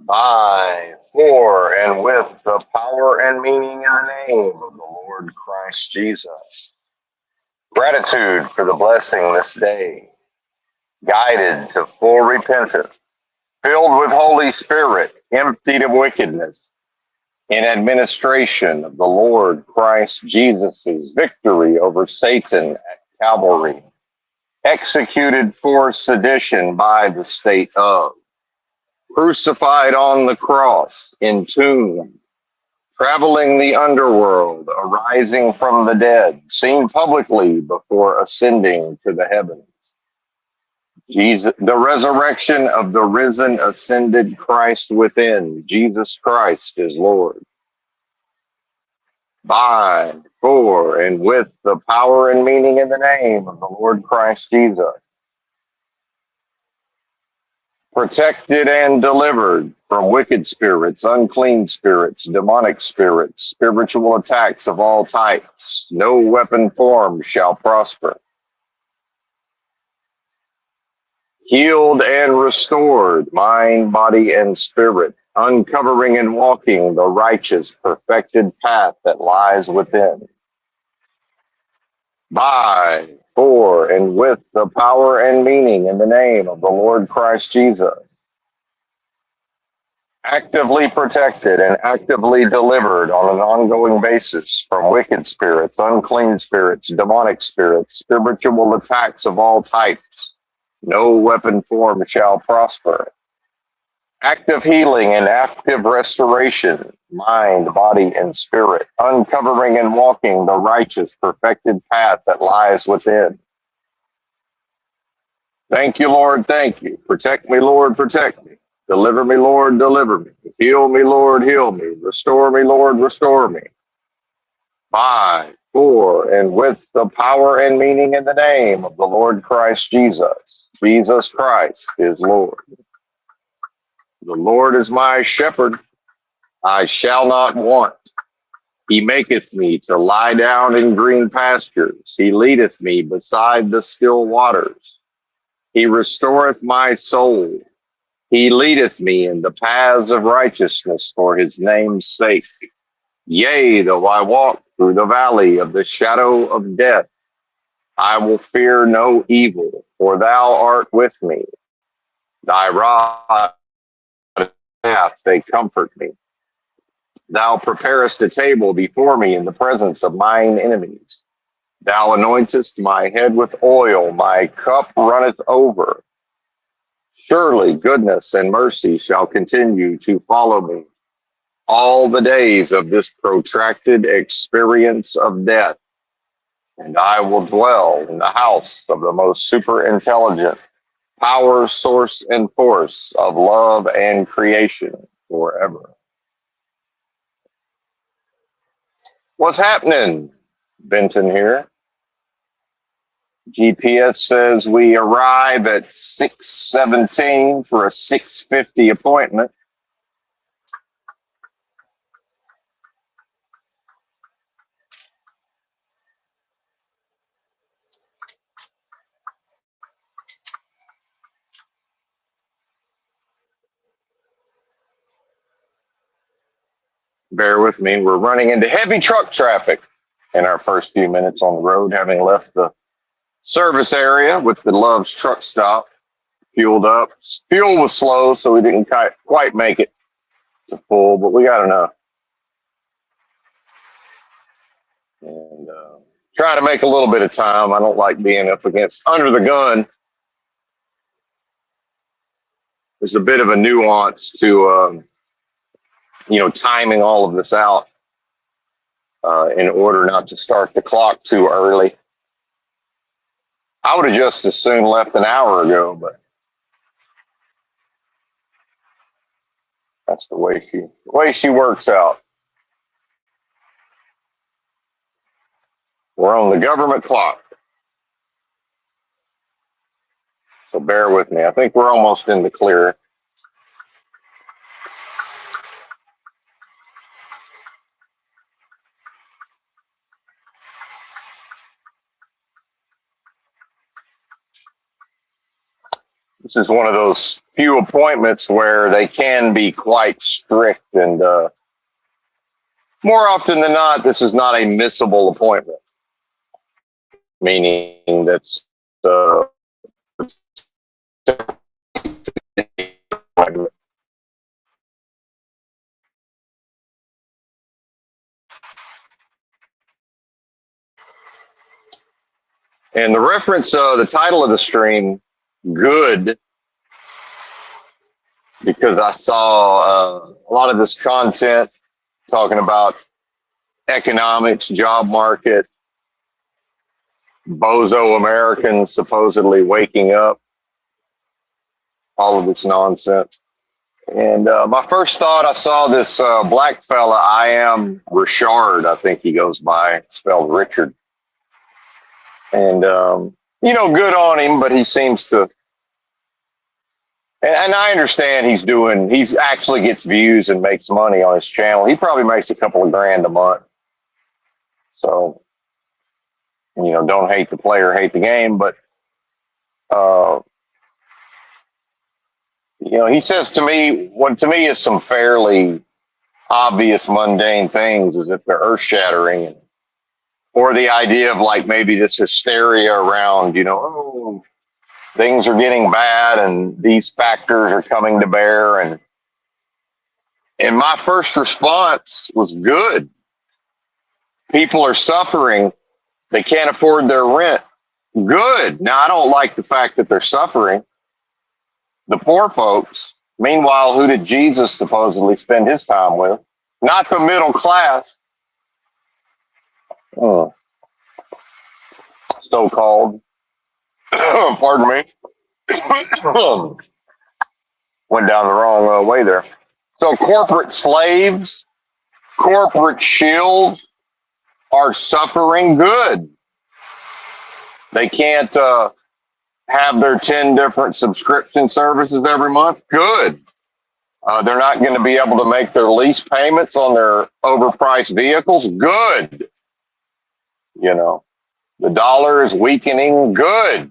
By, for, and with the power and meaning and name of the Lord Christ Jesus. Gratitude for the blessing this day, guided to full repentance, filled with Holy Spirit, emptied of wickedness, in administration of the Lord Christ Jesus' victory over Satan at Calvary, executed for sedition by the state of, crucified on the cross, entombed, traveling the underworld, arising from the dead, seen publicly before ascending to the heavens. Jesus, the resurrection of the risen, ascended Christ within. Jesus Christ is Lord. By, for, and with the power and meaning in the name of the Lord Christ Jesus. Protected and delivered from wicked spirits, unclean spirits, demonic spirits, spiritual attacks of all types. No weapon formed shall prosper. Healed and restored, mind, body, and spirit, uncovering and walking the righteous, perfected path that lies within. By, for, and with the power and meaning in the name of the Lord Christ Jesus. Actively protected and actively delivered on an ongoing basis from wicked spirits, unclean spirits, demonic spirits, spiritual attacks of all types. No weapon formed shall prosper. Active healing and active restoration, mind, body, and spirit, uncovering and walking the righteous, perfected path that lies within. Thank you, Lord, thank you. Protect me, Lord, protect me. Deliver me, Lord, deliver me. Heal me, Lord, heal me. Restore me, Lord, restore me. By, for, and with the power and meaning in the name of the Lord Christ Jesus. Jesus Christ is Lord. The Lord is my shepherd, I shall not want. He maketh me to lie down in green pastures. He leadeth me beside the still waters. He restoreth my soul. He leadeth me in the paths of righteousness for his name's sake. Yea, though I walk through the valley of the shadow of death, I will fear no evil, for thou art with me. Thy rod and staff, they comfort me. Thou preparest a table before me in the presence of mine enemies. Thou anointest my head with oil, my cup runneth over. Surely goodness and mercy shall continue to follow me all the days of this protracted experience of death, and I will dwell in the house of the most superintelligent power, source, and force of love and creation forever. What's happening? Benton here. GPS says we arrive at 6:17 for a 6:50 appointment. Bear with me. We're running into heavy truck traffic in our first few minutes on the road, having left the service area with the Love's truck stop, fueled up. Fuel was slow, so we didn't quite make it to full, but we got enough. And try to make a little bit of time. I don't like being up against under the gun. There's a bit of a nuance to timing all of this out in order not to start the clock too early. I would have just as soon left an hour ago, but that's the way she works out. We're on the government clock, so bear with me. I think we're almost in the clear. This is one of those few appointments where they can be quite strict, and more often than not, this is not a missable appointment, meaning that's uh, and the reference, the title of the stream, good, because I saw a lot of this content talking about economics, job market, bozo Americans supposedly waking up, all of this nonsense. And my first thought, I saw this black fella, I am Richard, I think he goes by, spelled Richard. And, good on him, but he seems to, and I understand he's actually gets views and makes money on his channel. He probably makes a couple of grand a month. So, don't hate the player, hate the game, but, he says to me, what to me is some fairly obvious mundane things as if they're earth shattering, or the idea of like maybe this hysteria around, oh, things are getting bad and these factors are coming to bear. And my first response was good. People are suffering. They can't afford their rent. Good. Now, I don't like the fact that they're suffering. The poor folks. Meanwhile, who did Jesus supposedly spend his time with? Not the middle class. So-called. Pardon me. Went down the wrong way there. So corporate slaves, corporate shills are suffering good. They can't have their 10 different subscription services every month. Good. They're not going to be able to make their lease payments on their overpriced vehicles. Good. The dollar is weakening. Good.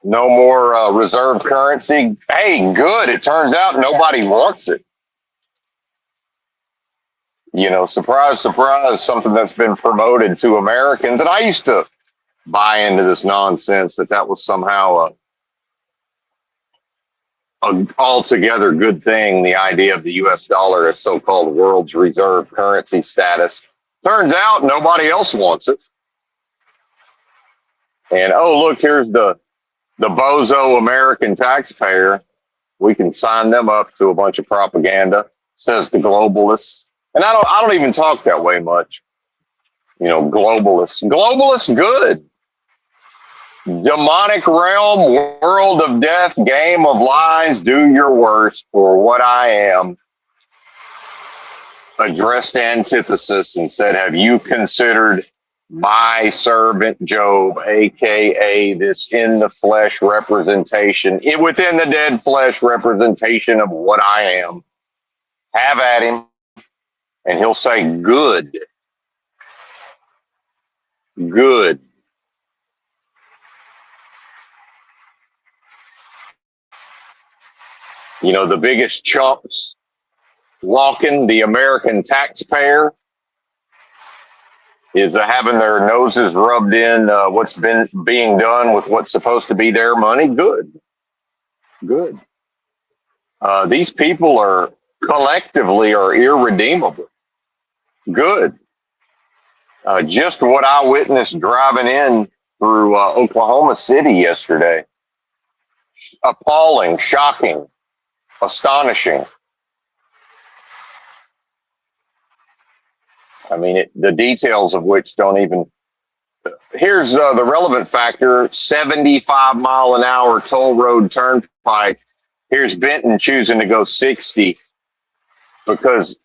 No more reserve currency. Hey, good. It turns out nobody wants it. Surprise, surprise, something that's been promoted to Americans. And I used to buy into this nonsense that was somehow a altogether good thing, the idea of the U.S. dollar as so-called world's reserve currency status. Turns out nobody else wants it. And, oh, look, here's the bozo American taxpayer. We can sign them up to a bunch of propaganda, says the globalists. And I don't even talk that way much. Globalists. Globalists, good. Demonic realm, world of death, game of lies, do your worst for what I am. Addressed antithesis and said, have you considered my servant Job, aka this in the flesh representation, within the dead flesh representation of what I am? Have at him. And he'll say, good. Good. The biggest chumps walking, the American taxpayer, is having their noses rubbed in what's been being done with what's supposed to be their money. Good. Good. These people are collectively are irredeemable. Good. Just what I witnessed driving in through Oklahoma City yesterday. Appalling, shocking, astonishing. I mean, the details of which don't even. Here's the relevant factor: 75-mile-an-hour toll road turnpike. Here's Benton choosing to go 60 because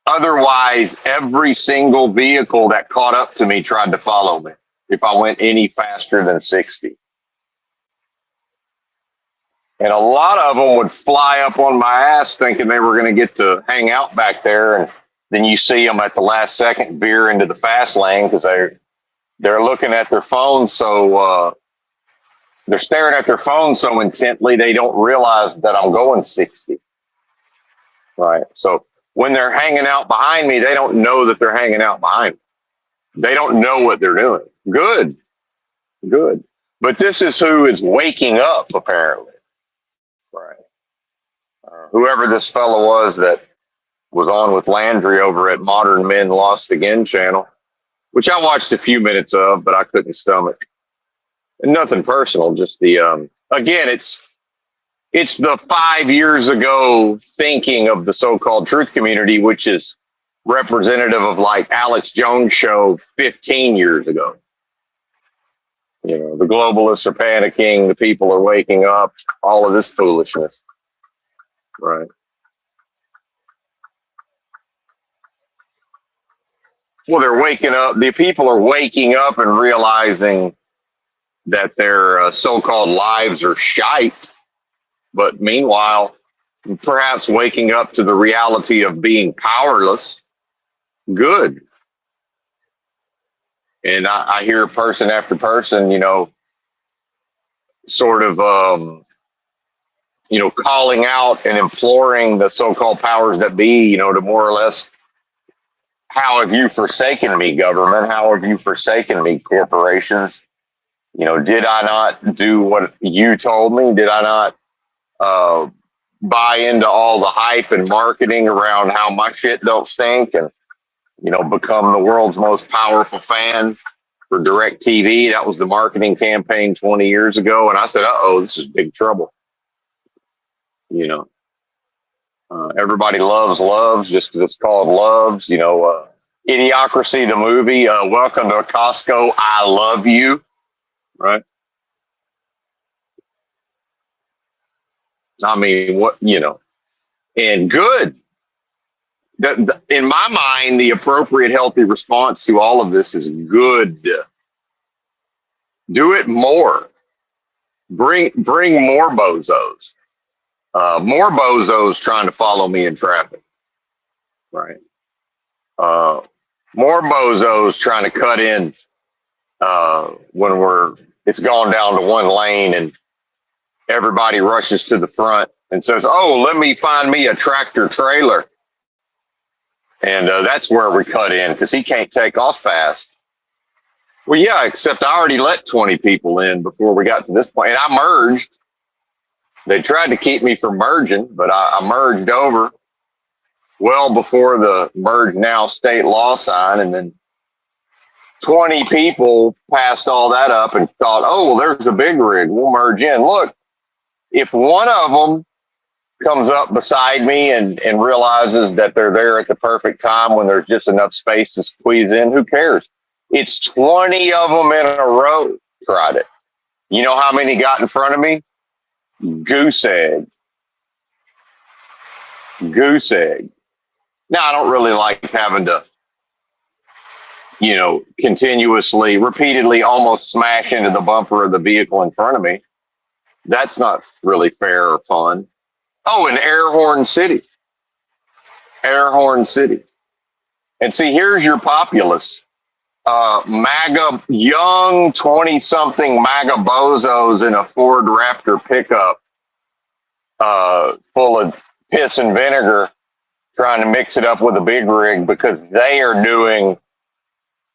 otherwise every single vehicle that caught up to me tried to follow me if I went any faster than 60. And a lot of them would fly up on my ass thinking they were going to get to hang out back there. And then you see them at the last second veer into the fast lane because they're looking at their phone they're staring at their phone so intently they don't realize that I'm going 60. Right. So when they're hanging out behind me, they don't know that they're hanging out behind me. They don't know what they're doing. Good, good. But this is who is waking up, apparently. Right. Whoever this fellow was that was on with Landry over at Modern Men Lost Again channel, which I watched a few minutes of, but I couldn't stomach. And nothing personal, just the again, it's the 5 years ago thinking of the so-called truth community, which is representative of like Alex Jones' show 15 years ago. You know, the globalists are panicking, the people are waking up, all of this foolishness. Right. Well, they're waking up. The people are waking up and realizing that their so-called lives are shite. But meanwhile, perhaps waking up to the reality of being powerless. Good. And I hear person after person, you know, sort of, you know, calling out and imploring the so-called powers that be, you know, to more or less, how have you forsaken me, government? How have you forsaken me, corporations? You know, did I not do what you told me? Did I not buy into all the hype and marketing around how my shit don't stink and, you know, become the world's most powerful fan for DirecTV? That was the marketing campaign 20 years ago. And I said, uh-oh, this is big trouble. You know, everybody loves just because it's called Loves. You know, Idiocracy, the movie, Welcome to Costco, I Love You. Right. I mean, what, you know, and good. In my mind, the appropriate, healthy response to all of this is good. Do it more. Bring more bozos. More bozos trying to follow me in traffic. Right. More bozos trying to cut in when it's gone down to one lane and everybody rushes to the front and says, oh, let me find me a tractor trailer. And that's where we cut in because he can't take off fast. Well, yeah, except I already let 20 people in before we got to this point. And I merged. They tried to keep me from merging, but I merged over well before the merge now state law sign. And then 20 people passed all that up and thought, oh, well, there's a big rig. We'll merge in. Look, if one of them comes up beside me and realizes that they're there at the perfect time when there's just enough space to squeeze in, who cares? It's 20 of them in a row tried it. You know how many got in front of me? Goose egg. Goose egg. Now, I don't really like having to, you know, continuously, repeatedly almost smash into the bumper of the vehicle in front of me. That's not really fair or fun. Oh, in Airhorn City. Airhorn City. And see, here's your populace. MAGA, young 20-something MAGA bozos in a Ford Raptor pickup full of piss and vinegar trying to mix it up with a big rig because they are doing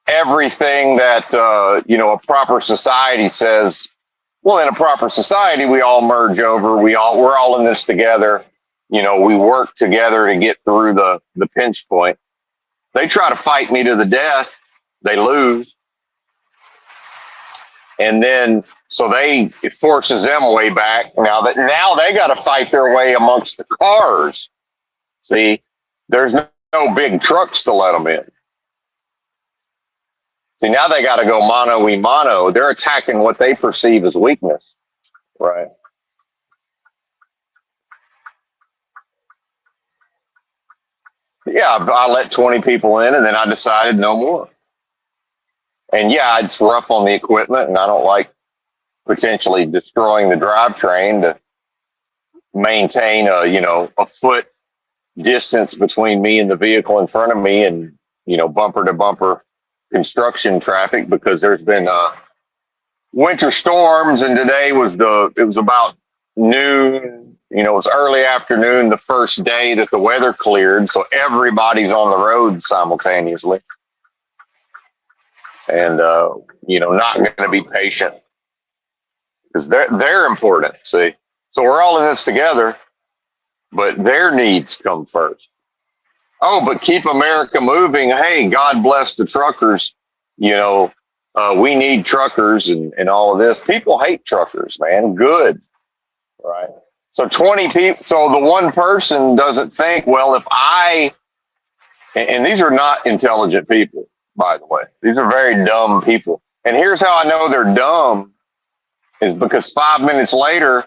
everything that, you know, a proper society says. Well, in a proper society, we all merge over. We're all in this together. You know, we work together to get through the pinch point. They try to fight me to the death. They lose. And then, so it forces them way back. Now they got to fight their way amongst the cars. See, there's no big trucks to let them in. See, now they got to go mano a mano. They're attacking what they perceive as weakness. Right. Yeah, I let 20 people in and then I decided no more. And yeah, it's rough on the equipment and I don't like potentially destroying the drivetrain to maintain a foot distance between me and the vehicle in front of me and, you know, bumper to bumper construction traffic because there's been winter storms, and today it was about noon. You know, it was early afternoon, the first day that the weather cleared, so everybody's on the road simultaneously, and you know, not going to be patient because they're important. See, so we're all in this together, but their needs come first. Oh, but keep America moving. Hey, God bless the truckers. You know, we need truckers and all of this. People hate truckers, man. Good. Right. So 20 people. So the one person doesn't think, well, if and these are not intelligent people, by the way. These are very dumb people. And here's how I know they're dumb is because 5 minutes later,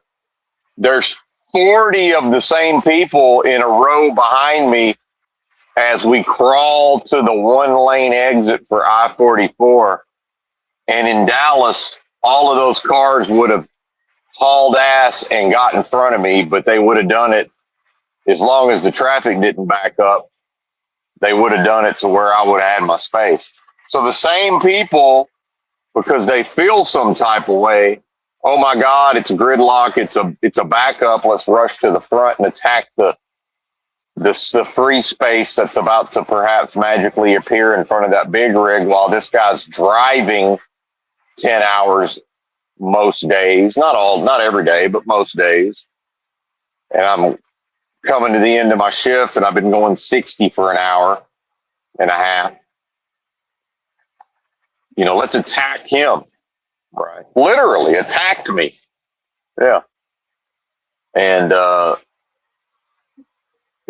there's 40 of the same people in a row behind me as we crawl to the one lane exit for I-44. And in Dallas, all of those cars would have hauled ass and got in front of me, but they would have done it as long as the traffic didn't back up. They would have done it to where I would have had my space. So the same people, because they feel some type of way, oh my God, it's gridlock, it's a backup, let's rush to the front and attack the free space that's about to perhaps magically appear in front of that big rig while this guy's driving 10 hours most days, not every day, but most days. And I'm coming to the end of my shift and I've been going 60 for an hour and a half. You know, let's attack him. Right. Literally attacked me. Yeah. And,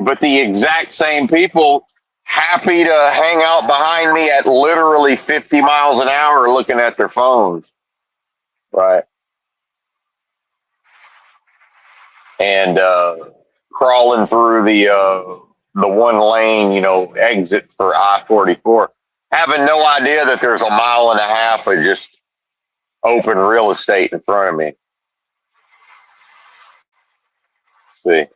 but the exact same people happy to hang out behind me at literally 50 miles an hour looking at their phones. Right. And crawling through the one lane, you know, exit for I-44, having no idea that there's a mile and a half of just open real estate in front of me. See,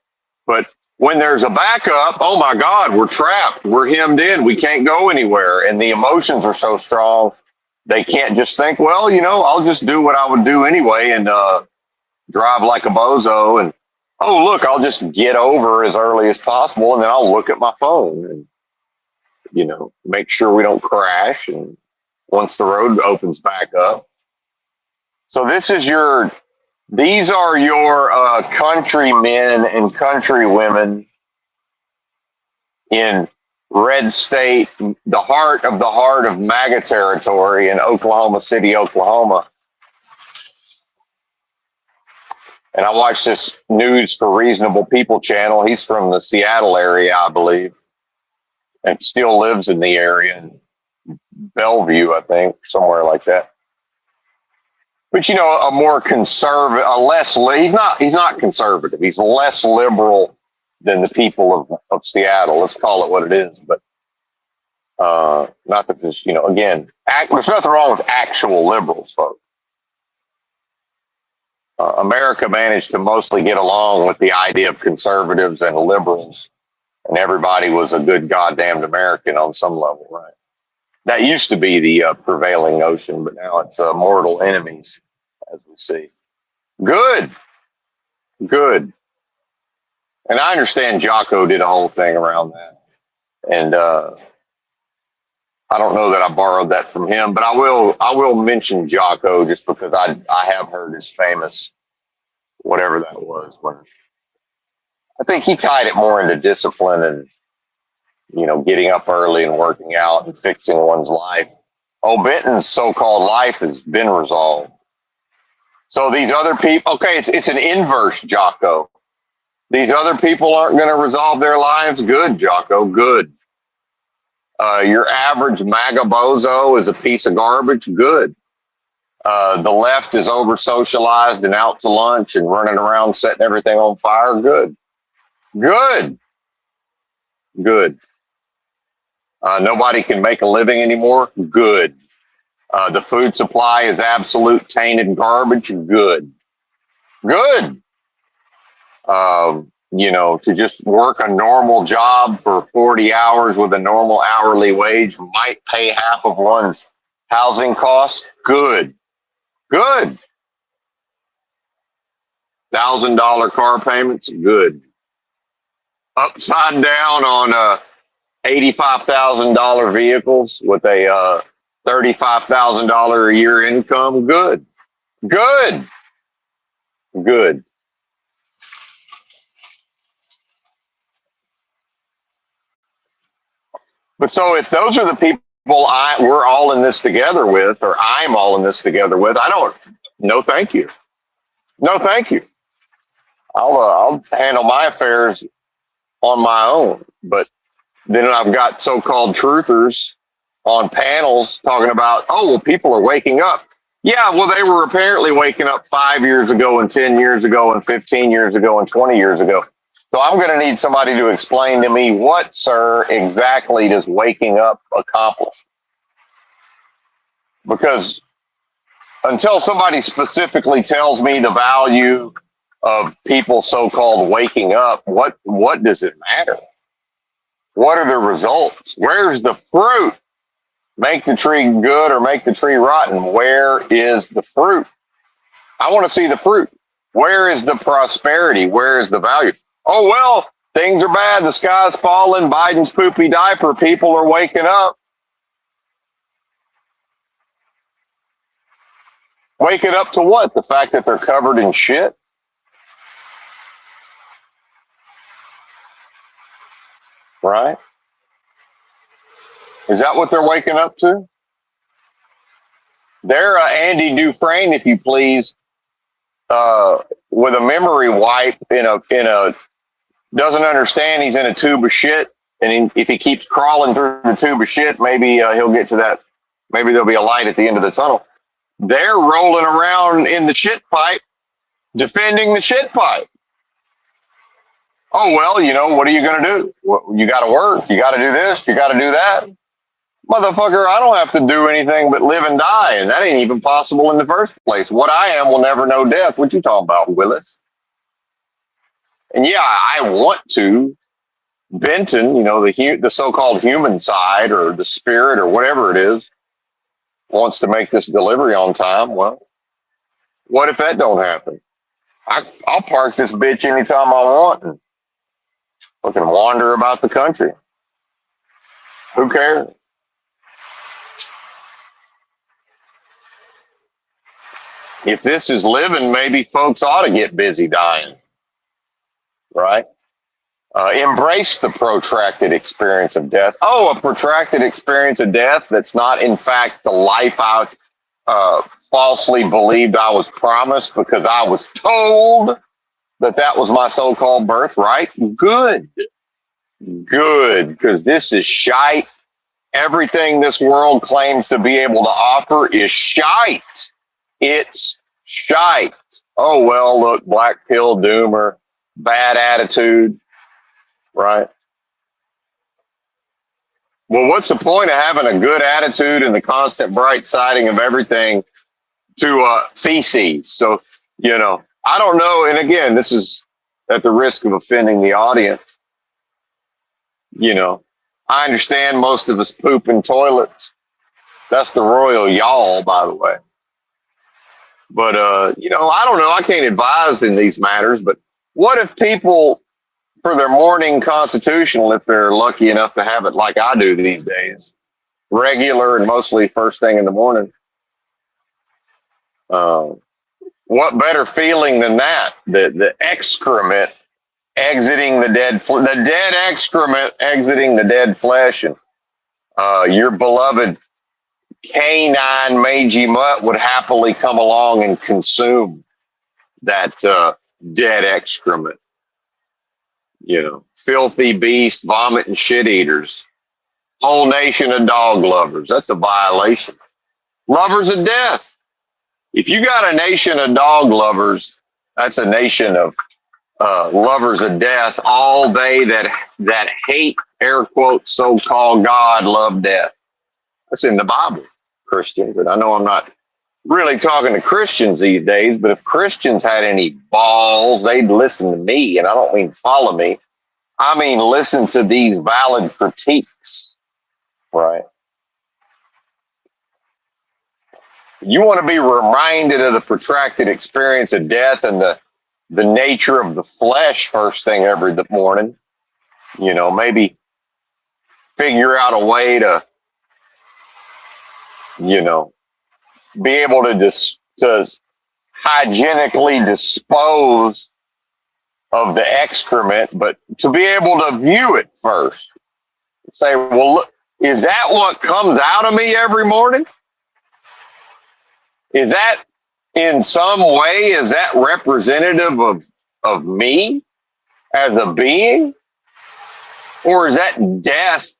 but when there's a backup, oh my God, we're trapped. We're hemmed in. We can't go anywhere. And the emotions are so strong, they can't just think, well, you know, I'll just do what I would do anyway and drive like a bozo. And, oh, look, I'll just get over as early as possible. And then I'll look at my phone and, you know, make sure we don't crash. And once the road opens back up. So these are your countrymen and countrywomen in red state, the heart of MAGA territory in Oklahoma City, Oklahoma. And I watched this News for Reasonable People channel. He's from the Seattle area, I believe, and still lives in the area, in Bellevue, I think, somewhere like that. But, you know, a more conservative, he's not conservative. He's less liberal than the people of Seattle. Let's call it what it is. But not that there's, you know, again, there's nothing wrong with actual liberals, folks. America managed to mostly get along with the idea of conservatives and liberals, and everybody was a good goddamned American on some level, right? That used to be the prevailing notion, but now it's mortal enemies, as we see. Good. And I understand Jocko did a whole thing around that. And I don't know that I borrowed that from him, but I will mention Jocko just because I have heard his famous, whatever that was. When I think he tied it more into discipline and, you know, getting up early and working out and fixing one's life. Oh, Benton's so-called life has been resolved. So these other people, okay, it's an inverse, Jocko. These other people aren't going to resolve their lives. Good, Jocko, good. Your average MAGA bozo is a piece of garbage. Good. The left is over socialized and out to lunch and running around setting everything on fire. Good. Nobody can make a living anymore. Good. The food supply is absolute tainted garbage. Good. To just work a normal job for 40 hours with a normal hourly wage might pay half of one's housing costs. Good. Good. $1,000 car payments. Good. Upside down on $85,000 vehicles with a $35,000 a year income. Good. Good. Good. But so if those are the people we're all in this together with, or I'm all in this together with, no, thank you. No, thank you. I'll handle my affairs on my own. But then I've got so-called truthers on panels talking about, oh, well, people are waking up. Yeah, well, they were apparently waking up 5 years ago and 10 years ago and 15 years ago and 20 years ago. So I'm going to need somebody to explain to me what, sir, exactly does waking up accomplish? Because until somebody specifically tells me the value of people so-called waking up, what does it matter? What are the results? Where's the fruit? Make the tree good or make the tree rotten. Where is the fruit? I want to see the fruit. Where is the prosperity? Where is the value? Oh, well, things are bad. The sky's falling. Biden's poopy diaper. People are waking up. Waking up to what? The fact that they're covered in shit? Right? Is that what they're waking up to? They're Andy Dufresne, if you please, with a memory wipe in a doesn't understand he's in a tube of shit, and if he keeps crawling through the tube of shit, maybe he'll get to that. Maybe there'll be a light at the end of the tunnel. They're rolling around in the shit pipe, defending the shit pipe. Oh, well, what are you going to do? Well, you got to work. You got to do this. You got to do that. Motherfucker, I don't have to do anything but live and die, and that ain't even possible in the first place. What I am will never know death. What you talking about, Willis? And yeah, I want to. Benton, the so-called human side or the spirit or whatever it is, wants to make this delivery on time. Well, what if that don't happen? I'll park this bitch anytime I want and fucking wander about the country. Who cares? If this is living, maybe folks ought to get busy dying, right? Embrace the protracted experience of death. Oh, a protracted experience of death that's not, in fact, the life I falsely believed I was promised because I was told that was my so-called birthright. Good. Good, because this is shite. Everything this world claims to be able to offer is shite. It's shite. Oh, well, look, black pill doomer, bad attitude, right? Well, what's the point of having a good attitude and the constant bright siding of everything to feces? So, I don't know. And again, this is at the risk of offending the audience. I understand most of us poop in toilets. That's the royal y'all, by the way. But, I don't know. I can't advise in these matters. But what if people, for their morning constitutional, if they're lucky enough to have it like I do these days, regular and mostly first thing in the morning, what better feeling than that? The excrement exiting the dead excrement exiting the dead flesh, and your beloved canine mangy mutt would happily come along and consume that dead excrement. Filthy beasts, vomit and shit eaters. Whole nation of dog lovers. That's a violation. Lovers of death. If you got a nation of dog lovers, that's a nation of lovers of death. All they that hate, air quotes, so-called God love death. That's in the Bible, Christians. And I know I'm not really talking to Christians these days, but if Christians had any balls, they'd listen to me. And I don't mean follow me. I mean, listen to these valid critiques, right? You want to be reminded of the protracted experience of death and the nature of the flesh first thing every morning. Maybe figure out a way to, you know, be able to hygienically dispose of the excrement, but to be able to view it first. Say, well, look, is that what comes out of me every morning? Is that in some way, is that representative of me as a being? Or is that death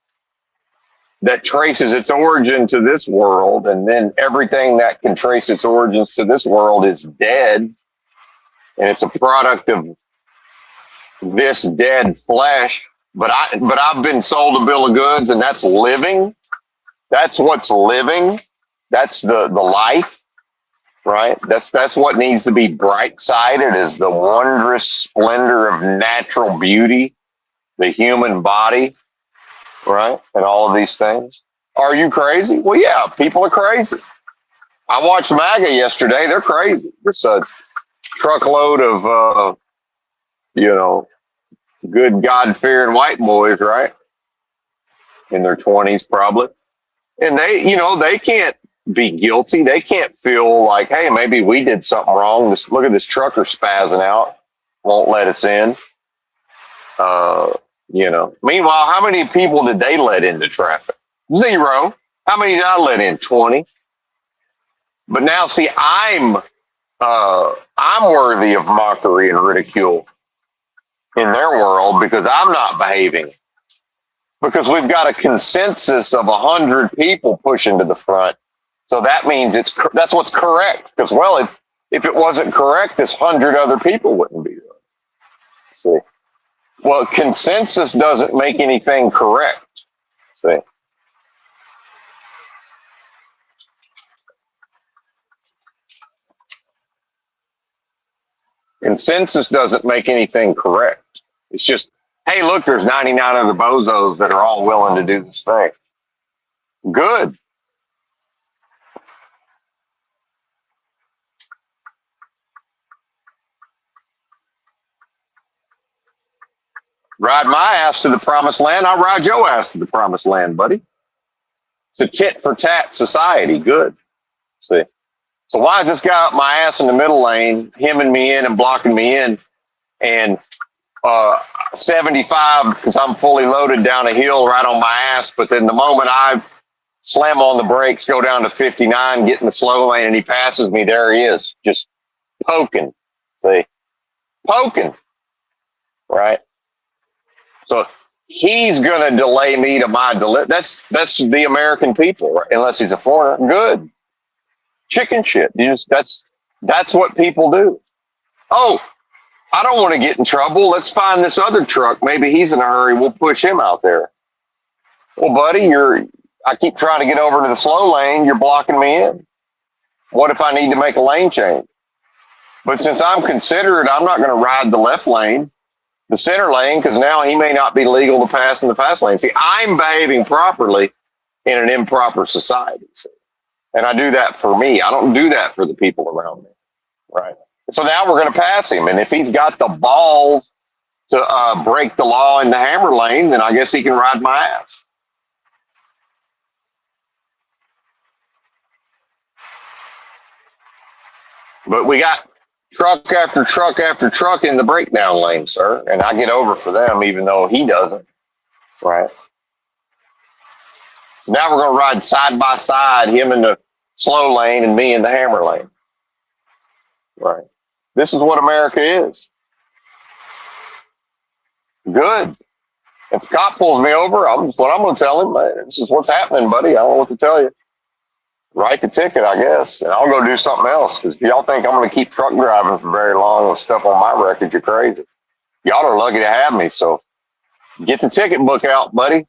that traces its origin to this world, and then everything that can trace its origins to this world is dead, and it's a product of this dead flesh? But I've been sold a bill of goods, and that's living. That's what's living. That's the life. Right? That's what needs to be bright-sided, is the wondrous splendor of natural beauty, the human body, right? And all of these things. Are you crazy? Well, yeah, people are crazy. I watched MAGA yesterday. They're crazy. It's a truckload of, good God-fearing white boys, right? In their 20s, probably. And they can't be guilty. They can't feel like, hey, maybe we did something wrong. Look at this trucker spazzing out, won't let us in. Meanwhile, how many people did they let into traffic? 0. How many did I let in? 20. But now, see, I'm worthy of mockery and ridicule in their world because I'm not behaving. Because we've got a consensus of 100 people pushing to the front. So that means that's what's correct. Because, well, if it wasn't correct, this 100 other people wouldn't be there. See? Well, consensus doesn't make anything correct. See? Consensus doesn't make anything correct. It's just, hey, look, there's 99 other bozos that are all willing to do this thing. Good. Ride my ass to the promised land, I'll ride your ass to the promised land, buddy. It's a tit for tat society. Good. See? So why is this guy up my ass in the middle lane, hemming me in and blocking me in, and 75 because I'm fully loaded down a hill right on my ass, but then the moment I slam on the brakes, go down to 59, get in the slow lane, and he passes me, there he is, just poking. See? Poking. Right? So he's going to delay me to my That's the American people, right? Unless he's a foreigner. Good. Chicken shit. That's what people do. Oh, I don't want to get in trouble. Let's find this other truck. Maybe he's in a hurry. We'll push him out there. Well, buddy, I keep trying to get over to the slow lane. You're blocking me in. What if I need to make a lane change? But since I'm considerate, I'm not going to ride the left lane, the center lane, because now he may not be legal to pass in the fast lane. See, I'm behaving properly in an improper society. See? And I do that for me. I don't do that for the people around me. Right. So now we're going to pass him. And if he's got the balls to break the law in the hammer lane, then I guess he can ride my ass. But we got truck after truck after truck in the breakdown lane, sir. And I get over for them, even though he doesn't. Right. Now we're going to ride side by side, him in the slow lane and me in the hammer lane. Right. This is what America is. Good. If the cop pulls me over, I'm going to tell him. This is what's happening, buddy. I don't know what to tell you. Write the ticket, I guess, and I'll go do something else. Because if y'all think I'm going to keep truck driving for very long with stuff on my record, you're crazy. Y'all are lucky to have me. So get the ticket book out, buddy.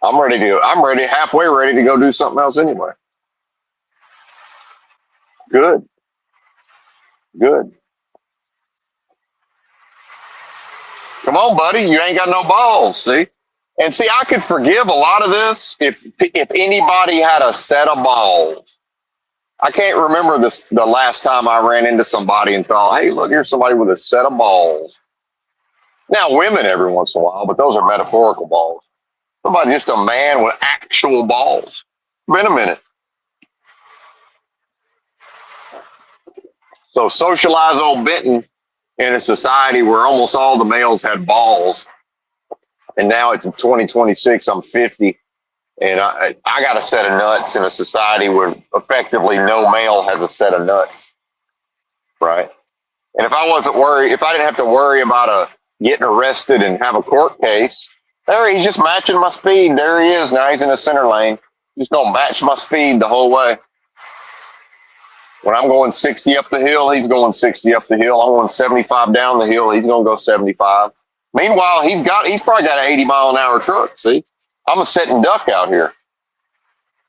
I'm halfway ready to go do something else anyway. Good. Good. Come on, buddy. You ain't got no balls, see? And see, I could forgive a lot of this if anybody had a set of balls. I can't remember the last time I ran into somebody and thought, hey, look, here's somebody with a set of balls. Now, women every once in a while, but those are metaphorical balls. Somebody, just a man with actual balls. Been a minute. So socialize old Benton in a society where almost all the males had balls. And now it's in 2026, I'm 50. And I got a set of nuts in a society where effectively no male has a set of nuts. Right. And if I wasn't worried, if I didn't have to worry about getting arrested and have a court case, there he's just matching my speed. There he is. Now he's in the center lane. He's going to match my speed the whole way. When I'm going 60 up the hill, he's going 60 up the hill. I'm going 75 down the hill. He's going to go 75. Meanwhile, he's probably got an 80-mile-an-hour truck. See, I'm a sitting duck out here.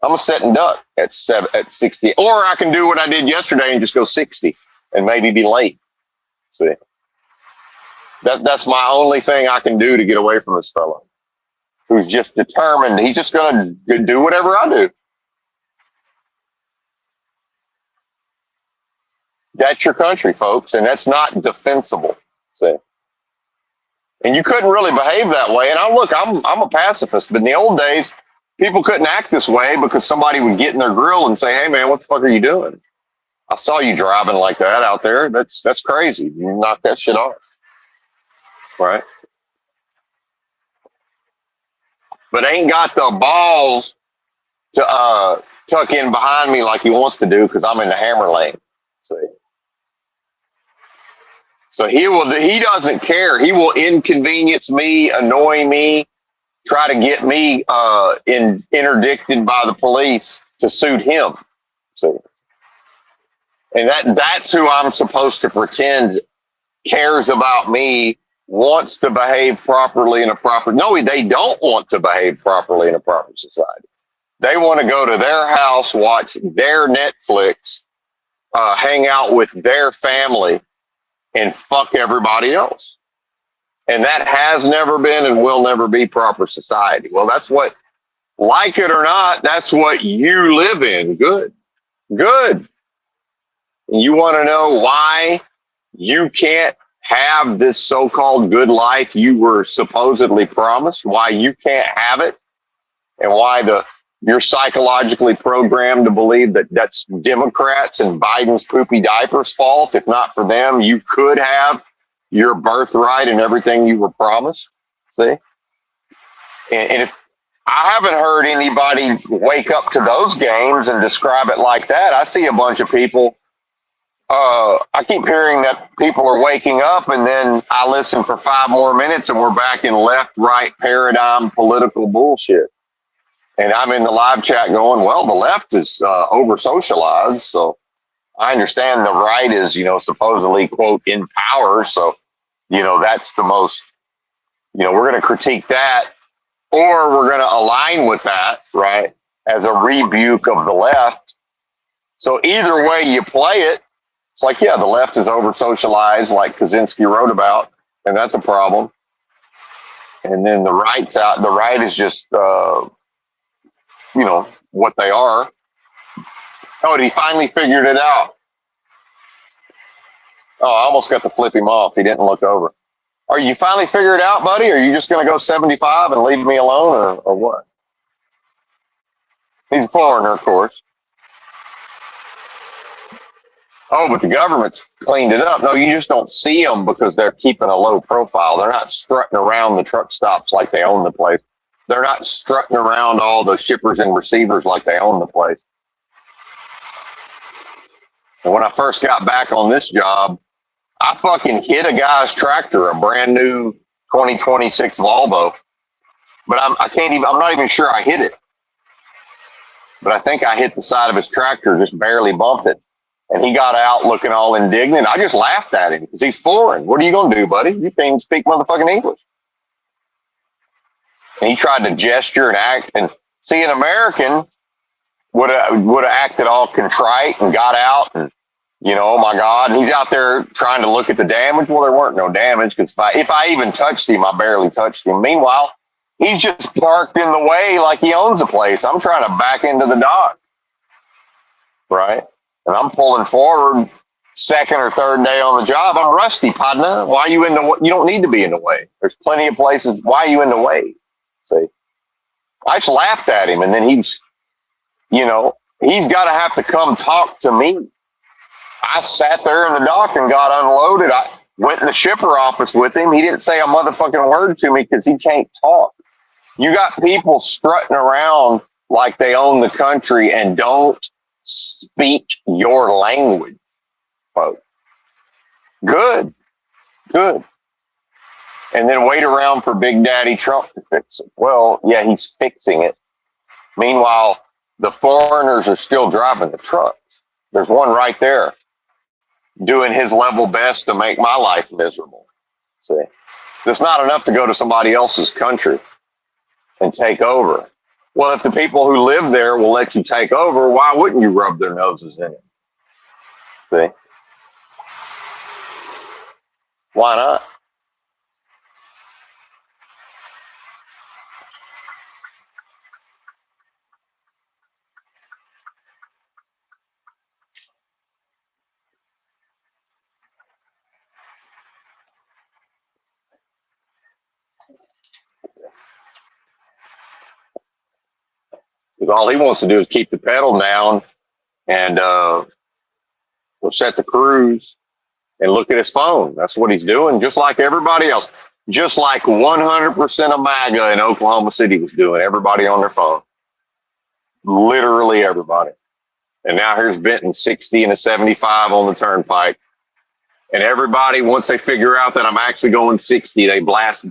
I'm a sitting duck at 60. Or I can do what I did yesterday and just go 60 and maybe be late. See, that's my only thing I can do to get away from this fellow who's just determined. He's just going to do whatever I do. That's your country, folks, and that's not defensible. See, and you couldn't really behave that way. And I'm a pacifist, but in the old days, people couldn't act this way because somebody would get in their grill and say, "Hey, man, what the fuck are you doing? I saw you driving like that out there. That's crazy. You knock that shit off, right?" But ain't got the balls to tuck in behind me like he wants to do because I'm in the hammer lane. See. So he doesn't care. He will inconvenience me, annoy me, try to get me interdicted by the police to suit him. See? And that's who I'm supposed to pretend cares about me, wants to behave properly in a proper. No, they don't want to behave properly in a proper society. They want to go to their house, watch their Netflix, hang out with their family, and fuck everybody else. And that has never been and will never be proper society. Well, that's what, like it or not, that's what you live in. Good. Good. And you want to know why you can't have this so-called good life you were supposedly promised, why you can't have it, and why you're psychologically programmed to believe that that's Democrats and Biden's poopy diapers' fault. If not for them, you could have your birthright and everything you were promised. See? And if I haven't heard anybody wake up to those games and describe it like that, I see a bunch of people. I keep hearing that people are waking up, and then I listen for 5 more minutes and we're back in left-right paradigm political bullshit. And I'm in the live chat going, well, the left is over-socialized, so I understand the right is, supposedly, quote, in power. So, that's the most, we're going to critique that, or we're going to align with that, right, as a rebuke of the left. So either way you play it, it's like, yeah, the left is over-socialized, like Kaczynski wrote about, and that's a problem. And then the right's out. The right is just... what they are. Oh, he finally figured it out. Oh, I almost got to flip him off. He didn't look over. Are you finally figured it out, buddy? Or are you just going to go 75 and leave me alone, or what? He's a foreigner, of course. Oh, but the government's cleaned it up. No, you just don't see them because they're keeping a low profile. They're not strutting around the truck stops like they own the place. They're not strutting around all the shippers and receivers like they own the place. And when I first got back on this job, I fucking hit a guy's tractor, a brand new 2026 Volvo. But I'm not even sure I hit it. But I think I hit the side of his tractor, just barely bumped it. And he got out looking all indignant. I just laughed at him because he's foreign. What are you going to do, buddy? You can't even speak motherfucking English. And he tried to gesture and act. And see, an American, would have acted all contrite and got out and, oh my God, and he's out there trying to look at the damage. Well, there weren't no damage because if I even touched him, I barely touched him. Meanwhile, he's just parked in the way like he owns the place. I'm trying to back into the dock, right? And I'm pulling forward, second or third day on the job. I'm rusty, partner. Why are you in the way? You don't need to be in the way. There's plenty of places. Why are you in the way? See, I just laughed at him, and then he's got to have to come talk to me. I sat there in the dock and got unloaded. I went in the shipper office with him. He didn't say a motherfucking word to me because he can't talk. You got people strutting around like they own the country and don't speak your language, folks. Good. And then wait around for Big Daddy Trump to fix it. Well, yeah, he's fixing it. Meanwhile, the foreigners are still driving the trucks. There's one right there doing his level best to make my life miserable. See, it's not enough to go to somebody else's country and take over. Well, if the people who live there will let you take over, why wouldn't you rub their noses in it? See? Why not? Because all he wants to do is keep the pedal down and set the cruise and look at his phone. That's what he's doing, just like everybody else. Just like 100% of MAGA in Oklahoma City was doing. Everybody on their phone. Literally everybody. And now here's Benton 60 and a 75 on the turnpike. And everybody, once they figure out that I'm actually going 60, they blast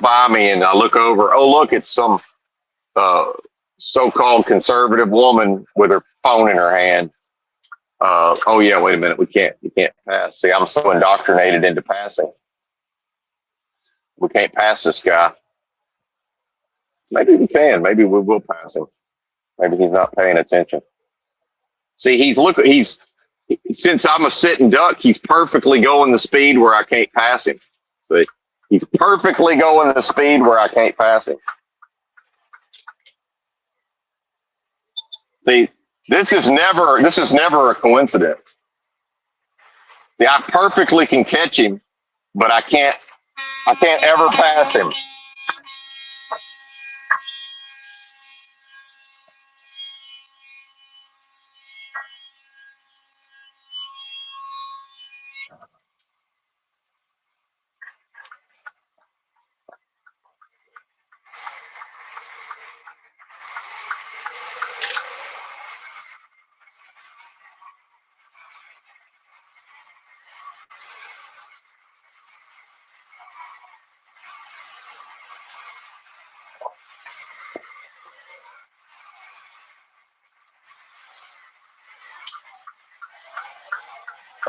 by me, and I look over. Oh, look, it's some so-called conservative woman with her phone in her hand. Oh yeah, wait a minute, we can't pass. See, I'm so indoctrinated into passing. We can't pass this guy. Maybe we can. Maybe we will pass him. Maybe he's not paying attention. See, since I'm a sitting duck, he's perfectly going the speed where I can't pass him. See, he's perfectly going the speed where I can't pass him. See, this is never a coincidence. See, I perfectly can catch him, but I can't ever pass him.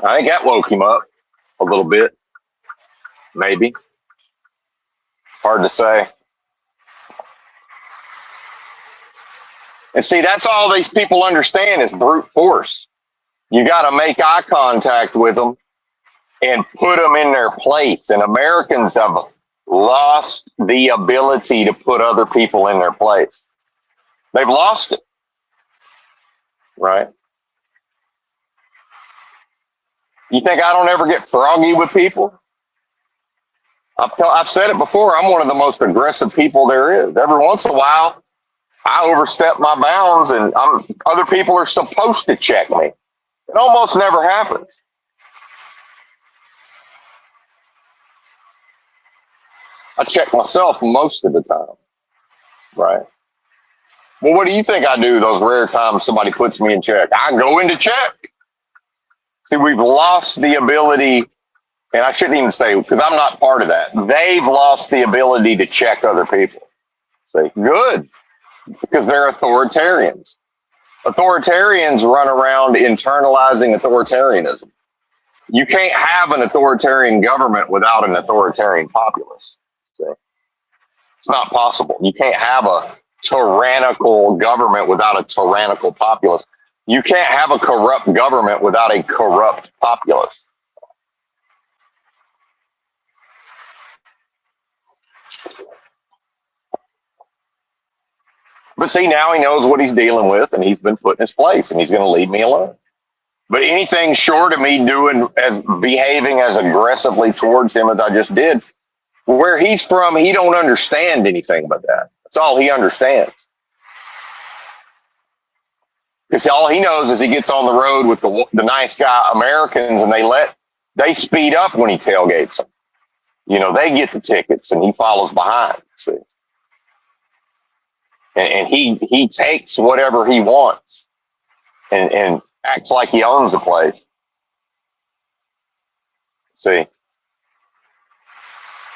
I think that woke him up a little bit. Maybe. Hard to say. And see, that's all these people understand is brute force. You got to make eye contact with them and put them in their place. And Americans have lost the ability to put other people in their place. They've lost it. Right? You think I don't ever get froggy with people? I've said it before. I'm one of the most aggressive people there is. Every once in a while, I overstep my bounds, and other people are supposed to check me. It almost never happens. I check myself most of the time, right? Well, what do you think I do those rare times somebody puts me in check? I go into check. See, we've lost the ability, and I shouldn't even say, because I'm not part of that. They've lost the ability to check other people. See, good, because they're authoritarians. Authoritarians run around internalizing authoritarianism. You can't have an authoritarian government without an authoritarian populace. See? It's not possible. You can't have a tyrannical government without a tyrannical populace. You can't have a corrupt government without a corrupt populace. But see, now he knows what he's dealing with, and he's been put in his place, and he's going to leave me alone. But anything short of me behaving as aggressively towards him as I just did, where he's from, he don't understand anything about that. That's all he understands. Because all he knows is he gets on the road with the nice guy Americans, and they speed up when he tailgates them. You know, they get the tickets, and he follows behind. See, and he takes whatever he wants, and acts like he owns the place. See,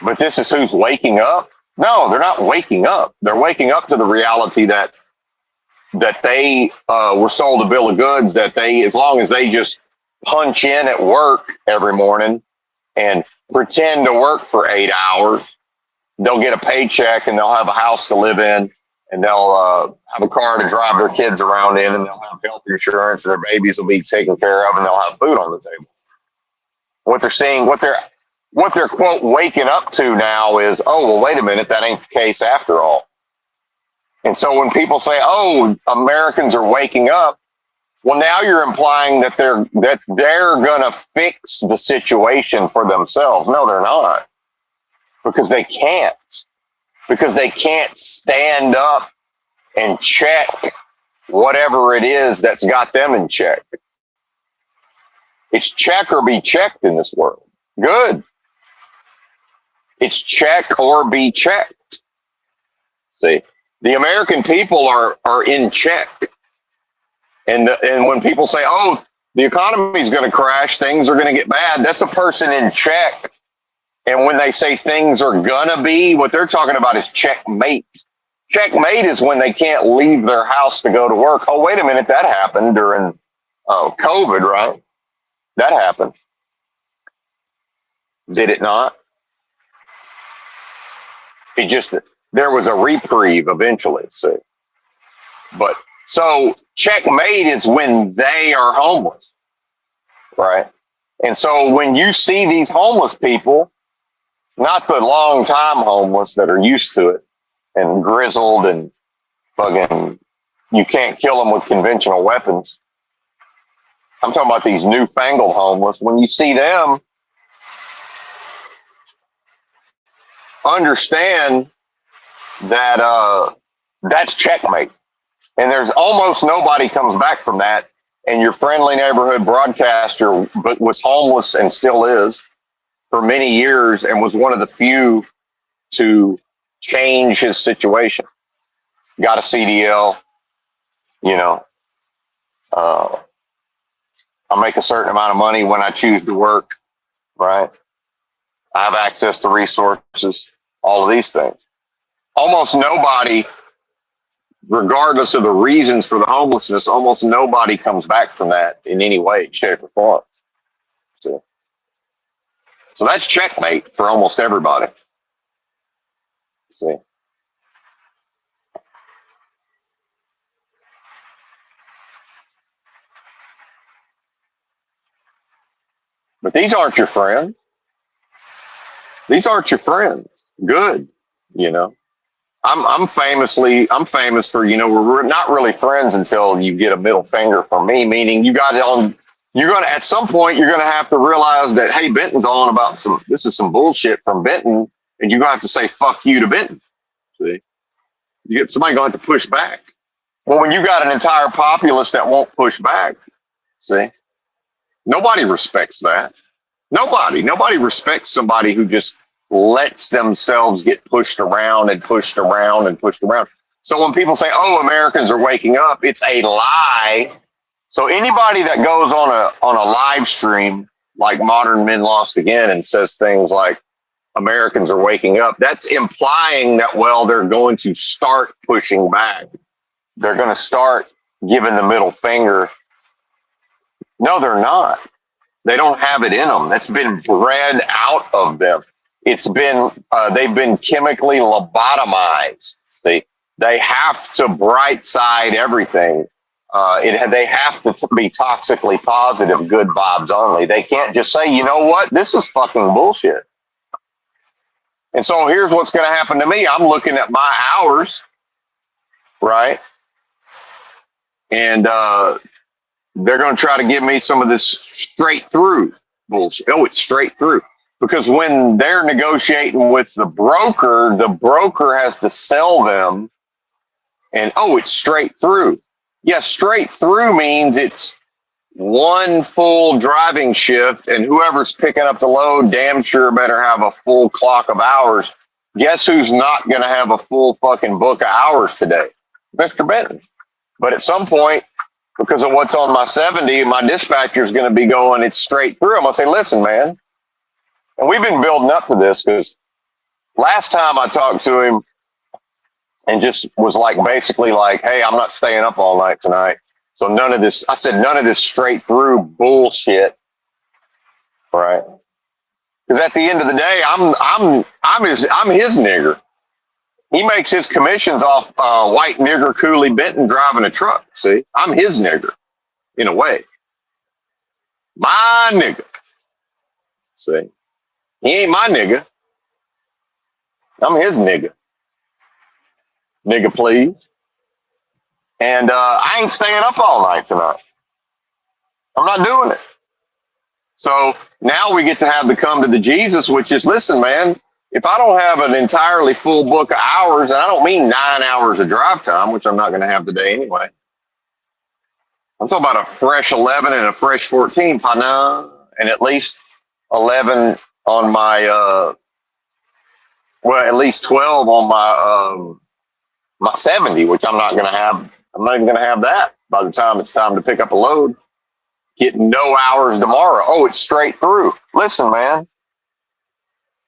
but this is who's waking up. No, they're not waking up. They're waking up to the reality that they were sold a bill of goods, that as long as they just punch in at work every morning and pretend to work for 8 hours, they'll get a paycheck and they'll have a house to live in, and they'll have a car to drive their kids around in, and they'll have health insurance, and their babies will be taken care of, and they'll have food on the table. What they're seeing, what they're quote waking up to now is, oh, well, wait a minute, that ain't the case after all. And so when people say, oh, Americans are waking up, well, now you're implying that they're going to fix the situation for themselves. No, they're not. Because they can't. Because they can't stand up and check whatever it is that's got them in check. It's check or be checked in this world. Good. It's check or be checked. See? The American people are in check. And when people say, oh, the economy is going to crash, things are going to get bad, that's a person in check. And when they say things are going to be, what they're talking about is checkmate. Checkmate is when they can't leave their house to go to work. Oh, wait a minute, that happened during COVID, right? That happened. Did it not? There was a reprieve eventually, see. But so checkmate is when they are homeless, right? And so when you see these homeless people, not the long time homeless that are used to it and grizzled and fucking, you can't kill them with conventional weapons. I'm talking about these newfangled homeless. When you see them, understand that that's checkmate. And there's almost nobody comes back from that. And your friendly neighborhood broadcaster was homeless and still is for many years, and was one of the few to change his situation. Got a CDL, you know. I make a certain amount of money when I choose to work, right? I have access to resources, all of these things. Almost nobody, regardless of the reasons for the homelessness, almost nobody comes back from that in any way, shape, or form. So that's checkmate for almost everybody. See? But these aren't your friends. These aren't your friends. Good, you know. I'm famous for, you know, we're not really friends until you get a middle finger from me, meaning you're gonna at some point you're gonna have to realize that, hey, Benton's on about this is some bullshit from Benton, and you're gonna have to say fuck you to Benton. See? Somebody gonna have to push back. Well, when you got an entire populace that won't push back, see, nobody respects that. Nobody respects somebody who just lets themselves get pushed around and pushed around and pushed around. So when people say, oh, Americans are waking up, it's a lie. So anybody that goes on a live stream like Modern Men Lost Again and says things like Americans are waking up, that's implying that, well, they're going to start pushing back. They're going to start giving the middle finger. No, they're not. They don't have it in them. That's been bred out of them. It's been, they've been chemically lobotomized. See, They have to bright side everything. They have to be toxically positive, good vibes only. They can't just say, you know what, this is fucking bullshit. And so here's what's going to happen to me. I'm looking at my hours, right? And they're going to try to give me some of this straight through bullshit. Oh, it's straight through. Because when they're negotiating with the broker has to sell them. And, oh, it's straight through. Yeah, straight through means it's one full driving shift, and whoever's picking up the load damn sure better have a full clock of hours. Guess who's not going to have a full fucking book of hours today? Mr. Benton. But at some point, because of what's on my 70, my dispatcher is going to be going, it's straight through. I'm going to say, listen, man. And we've been building up to this because last time I talked to him and just was like, basically like, hey, I'm not staying up all night tonight. So none of this, I said, none of this straight through bullshit. Right. Because at the end of the day, I'm his nigger. He makes his commissions off white nigger Cooley Benton driving a truck. See, I'm his nigger in a way. My nigga. See, he ain't my nigga. I'm his nigga. Nigga, please. And I ain't staying up all night tonight. I'm not doing it. So now we get to have the come to the Jesus, which is, listen, man, if I don't have an entirely full book of hours, and I don't mean 9 hours of drive time, which I'm not going to have today anyway. I'm talking about a fresh 11 and a fresh 14, pana, and at least 11 on my, at least 12 on my, my 70, which I'm not going to have. I'm not even going to have that by the time it's time to pick up a load. Get no hours tomorrow. Oh, it's straight through. Listen, man,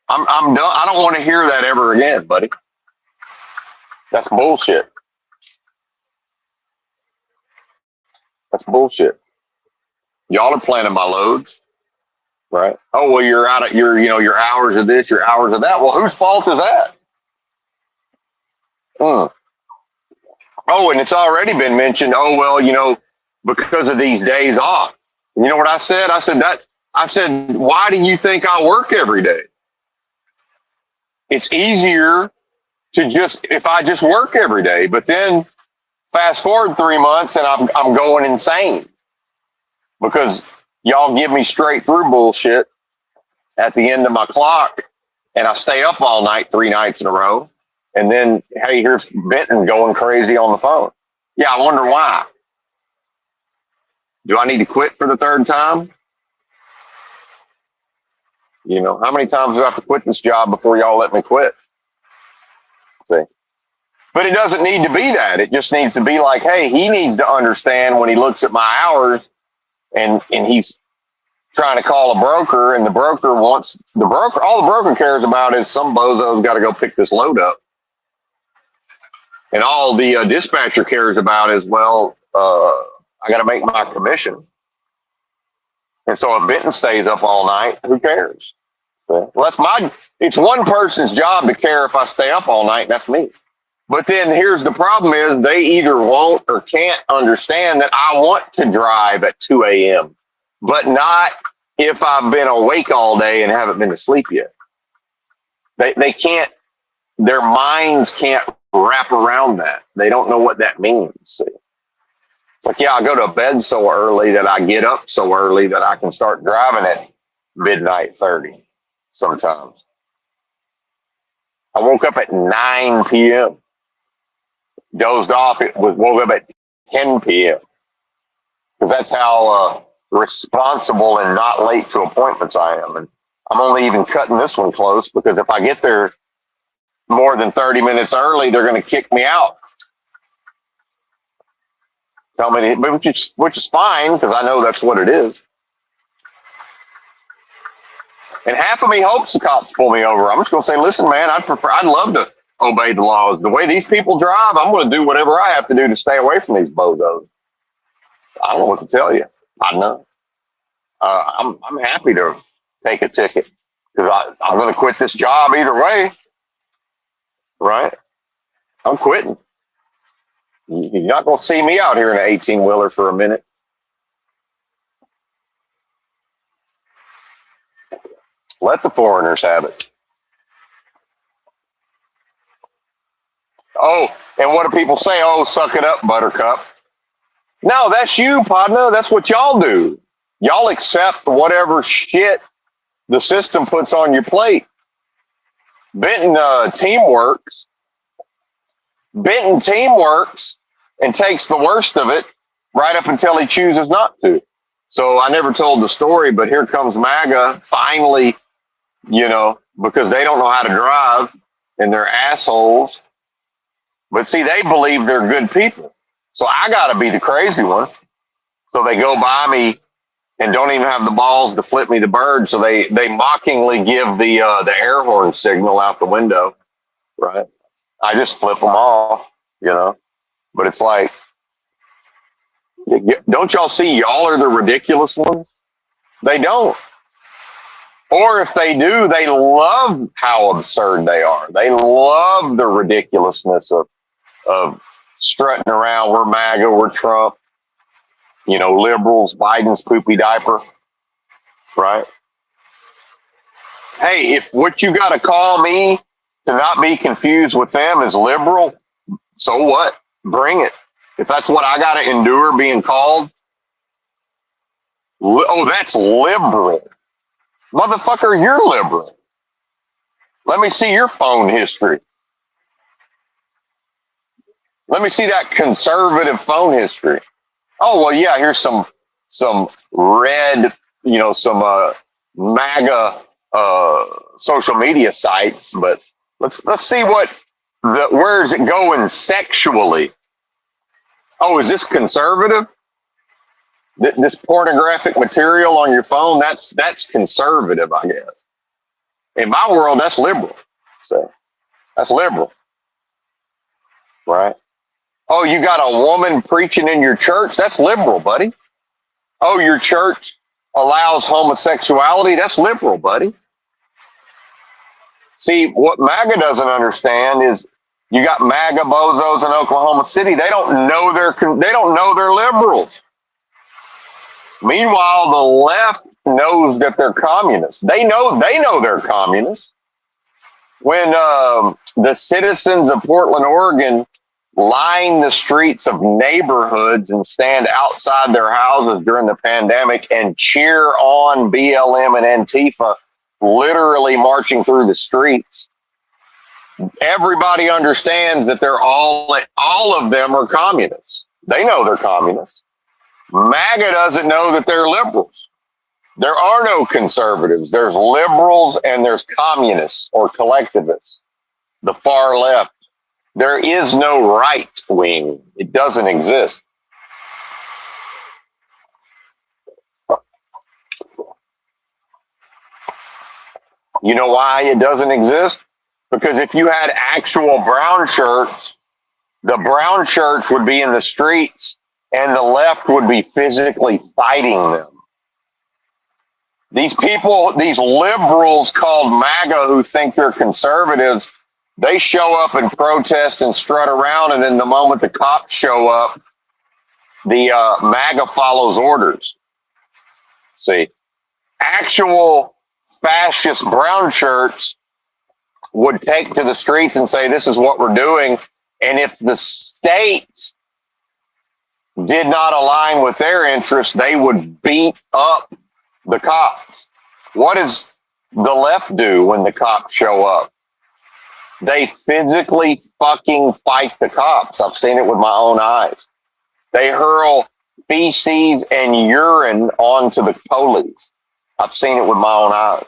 I'm done. I don't want to hear that ever again, buddy. That's bullshit. That's bullshit. Y'all are planning my loads, right? Oh, well, you're out of your hours of this, your hours of that. Well, whose fault is that? Oh, and it's already been mentioned. Oh, well, because of these days off. You know what I said? I said, why do you think I work every day? It's easier to if I just work every day, but then fast forward 3 months and I'm going insane because y'all give me straight through bullshit at the end of my clock and I stay up all night 3 nights in a row. And then, hey, here's Benton going crazy on the phone. Yeah, I wonder why. Do I need to quit for the 3rd time? How many times do I have to quit this job before y'all let me quit? See? But it doesn't need to be that. It just needs to be like, hey, he needs to understand when he looks at my hours and he's trying to call a broker and the broker wants all the broker cares about is some bozo's got to go pick this load up. And all the dispatcher cares about is, well, I got to make my commission. And so if Benton stays up all night, who cares? So, well, it's one person's job to care if I stay up all night. That's me. But then here's the problem is they either won't or can't understand that I want to drive at 2 a.m., but not if I've been awake all day and haven't been asleep yet. They can't, their minds can't wrap around that. They don't know what that means. See? It's like, yeah, I go to bed so early that I get up so early that I can start driving at midnight 30 sometimes. I woke up at 9 p.m., dozed off, woke up at 10 p.m. because that's how responsible and not late to appointments I am. And I'm only even cutting this one close because if I get there more than 30 minutes early, they're going to kick me out. Tell me, which is fine because I know that's what it is. And half of me hopes the cops pull me over. I'm just going to say, listen, man, I'd love to obey the laws. The way these people drive, I'm going to do whatever I have to do to stay away from these bozos. I don't know what to tell you. I know. I'm happy to take a ticket because I'm going to quit this job either way. Right? I'm quitting. You're not going to see me out here in an 18-wheeler for a minute. Let the foreigners have it. Oh, and what do people say? Oh, suck it up, buttercup. No, that's you, partner. That's what y'all do. Y'all accept whatever shit the system puts on your plate. Benton teamworks. Benton teamworks and takes the worst of it right up until he chooses not to. So I never told the story, but here comes MAGA finally, because they don't know how to drive and they're assholes. But see, they believe they're good people. So I got to be the crazy one. So they go by me and don't even have the balls to flip me the bird. So they mockingly give the air horn signal out the window, right? I just flip them off, But it's like, don't y'all see y'all are the ridiculous ones? They don't. Or if they do, they love how absurd they are. They love the ridiculousness of strutting around. We're MAGA, we're Trump, liberals, Biden's poopy diaper, right? Hey, if what you got to call me to not be confused with them is liberal, so what? Bring it. If that's what I got to endure being called, that's liberal. Motherfucker, you're liberal. Let me see your phone history. Let me see that conservative phone history. Oh, well, yeah, here's some red, some MAGA social media sites, but let's see where is it going sexually? Oh, is this conservative? This pornographic material on your phone, that's conservative, I guess. In my world, that's liberal. So that's liberal, right? Oh, you got a woman preaching in your church? That's liberal, buddy. Oh, your church allows homosexuality? That's liberal, buddy. See, what MAGA doesn't understand is you got MAGA bozos in Oklahoma City. They don't know they're liberals. Meanwhile, the left knows that they're communists. They know they're communists. When the citizens of Portland, Oregon line the streets of neighborhoods and stand outside their houses during the pandemic and cheer on BLM and Antifa, literally marching through the streets, everybody understands that all of them are communists. They know they're communists. MAGA doesn't know that they're liberals. There are no conservatives. There's liberals and there's communists or collectivists, the far left. There is no right wing. It doesn't exist. You know why it doesn't exist? Because if you had actual brown shirts, the brown shirts would be in the streets and the left would be physically fighting them. These people, these liberals called MAGA who think they're conservatives, they show up and protest and strut around, and then the moment the cops show up, the MAGA follows orders. See, actual fascist brown shirts would take to the streets and say, this is what we're doing. And if the state did not align with their interests, they would beat up the cops. What does the left do when the cops show up? They physically fucking fight the cops. I've seen it with my own eyes. They hurl feces and urine onto the police. I've seen it with my own eyes.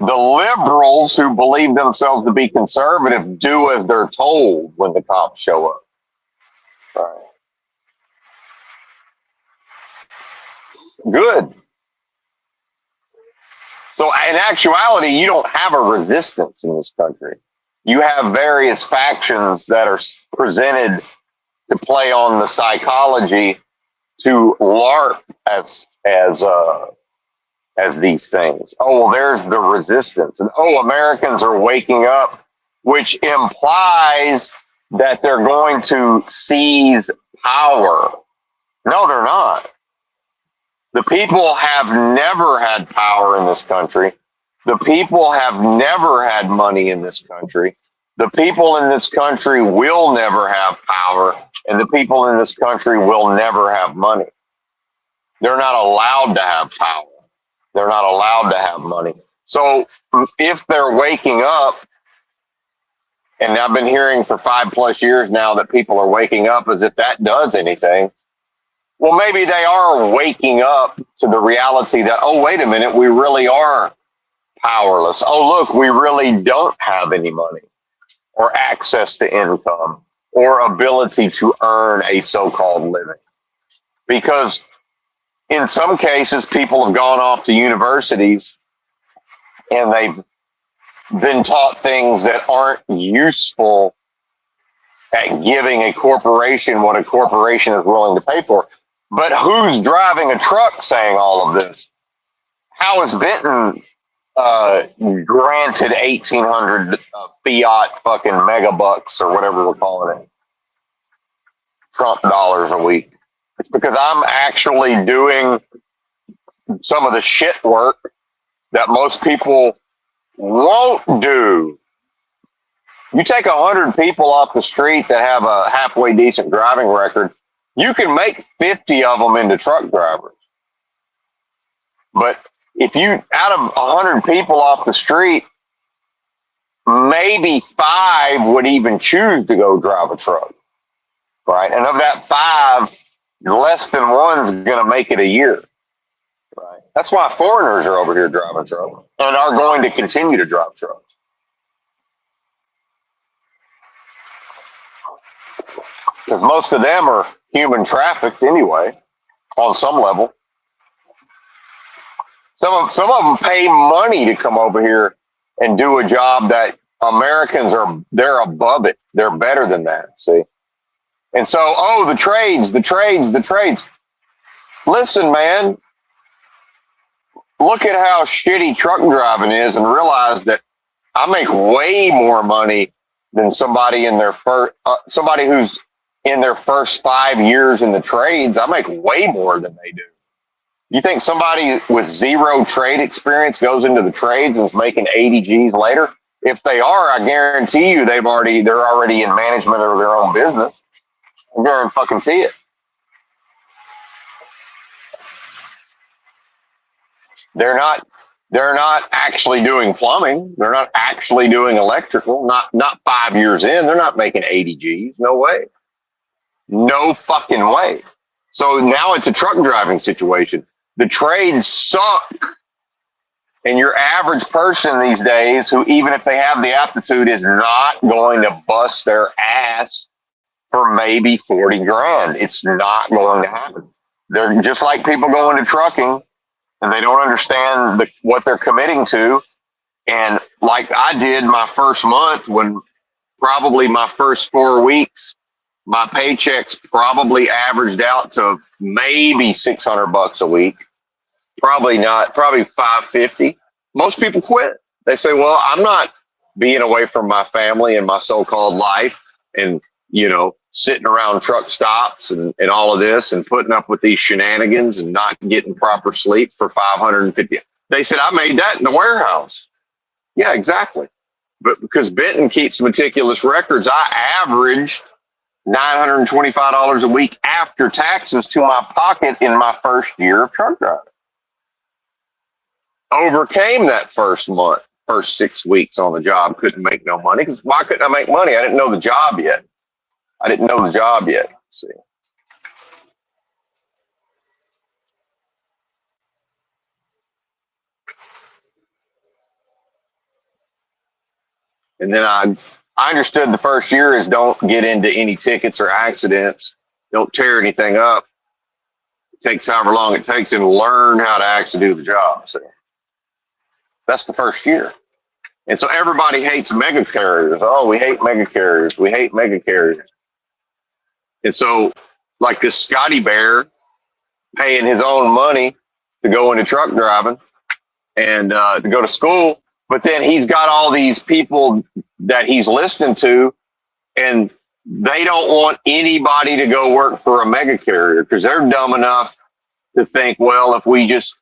The liberals who believe themselves to be conservative do as they're told when the cops show up. All right. Good. So in actuality, you don't have a resistance in this country. You have various factions that are presented to play on the psychology to LARP as these things. Oh, well, there's the resistance. And Americans are waking up. which implies that they're going to seize power. No, they're not. The people have never had power in this country. The people have never had money in this country. The people in this country will never have power, and the people in this country will never have money. They're not allowed to have power. They're not allowed to have money. So if they're waking up, and I've been hearing for 5+ years now that people are waking up as if that does anything. Well, maybe they are waking up to the reality that, oh, wait a minute, we really are powerless. Oh, look, we really don't have any money or access to income or ability to earn a so-called living. Because in some cases, people have gone off to universities and they've been taught things that aren't useful at giving a corporation what a corporation is willing to pay for. But who's driving a truck saying all of this? How is Benton granted 1,800 fiat fucking megabucks or whatever we're calling it, Trump dollars a week? It's because I'm actually doing some of the shit work that most people won't do. You take 100 people off the street that have a halfway decent driving record, you can make 50 of them into truck drivers. But if you, out of 100 people off the street, maybe 5 would even choose to go drive a truck, right? And of that 5, less than 1's going to make it a year, right? That's why foreigners are over here driving trucks and are going to continue to drive trucks. Because most of them are human trafficked anyway, on some level. Some of them pay money to come over here and do a job that Americans they're above it. They're better than that, see? And so, oh, the trades. Listen, man, look at how shitty truck driving is and realize that I make way more money than somebody in their somebody who's in their first 5 years in the trades. I make way more than they do. You think somebody with 0 trade experience goes into the trades and is making 80 G's later? If they are, I guarantee you they're already in management of their own business. I guarantee it. They're not actually doing plumbing. They're not actually doing electrical. Not 5 years in. They're not making 80 G's. No way. No fucking way. So now it's a truck driving situation. The trades suck. And your average person these days, who even if they have the aptitude, is not going to bust their ass for maybe 40 grand. It's not going to happen. They're just like people going to trucking and they don't understand what they're committing to. And like I did my first month, when probably my first 4 weeks, my paychecks probably averaged out to maybe $600 a week. Probably not, probably $550. Most people quit. They say, well, I'm not being away from my family and my so-called life and, sitting around truck stops and all of this and putting up with these shenanigans and not getting proper sleep for $550. They said, I made that in the warehouse. Yeah, exactly. But because Benton keeps meticulous records, I averaged $925 a week after taxes to my pocket in my first year of truck driving. Overcame that first 6 weeks on the job, couldn't make no money. Because why couldn't I make money? I didn't know the job yet. See. And then I understood the first year is don't get into any tickets or accidents. Don't tear anything up. It takes however long it takes and learn how to actually do the job. So that's the first year. And so everybody hates mega carriers. Oh, we hate mega carriers. We hate mega carriers. And so like this Scotty Bear paying his own money to go into truck driving and to go to school. But then he's got all these people that he's listening to, and they don't want anybody to go work for a mega carrier because they're dumb enough to think, well, if we just,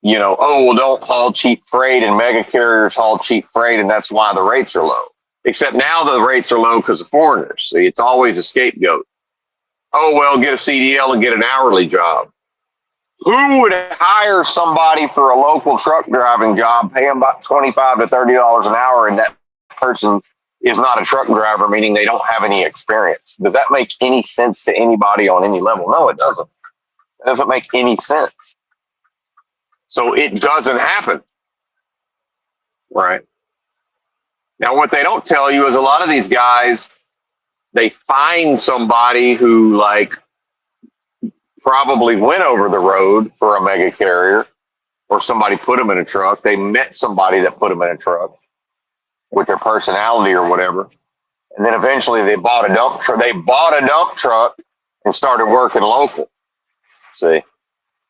oh, well, don't haul cheap freight, and mega carriers haul cheap freight, and that's why the rates are low. Except now the rates are low because of foreigners. See, it's always a scapegoat. Oh, well, get a CDL and get an hourly job. Who would hire somebody for a local truck driving job, pay them about $25 to $30 an hour, and that person is not a truck driver, meaning they don't have any experience? Does that make any sense to anybody on any level? No, it doesn't. It doesn't make any sense. So it doesn't happen. Right. Now, what they don't tell you is a lot of these guys, they find somebody who probably went over the road for a mega carrier, or somebody put them in a truck. They met somebody that put them in a truck with their personality or whatever. And then eventually they bought a dump truck. They bought a dump truck and started working local. See?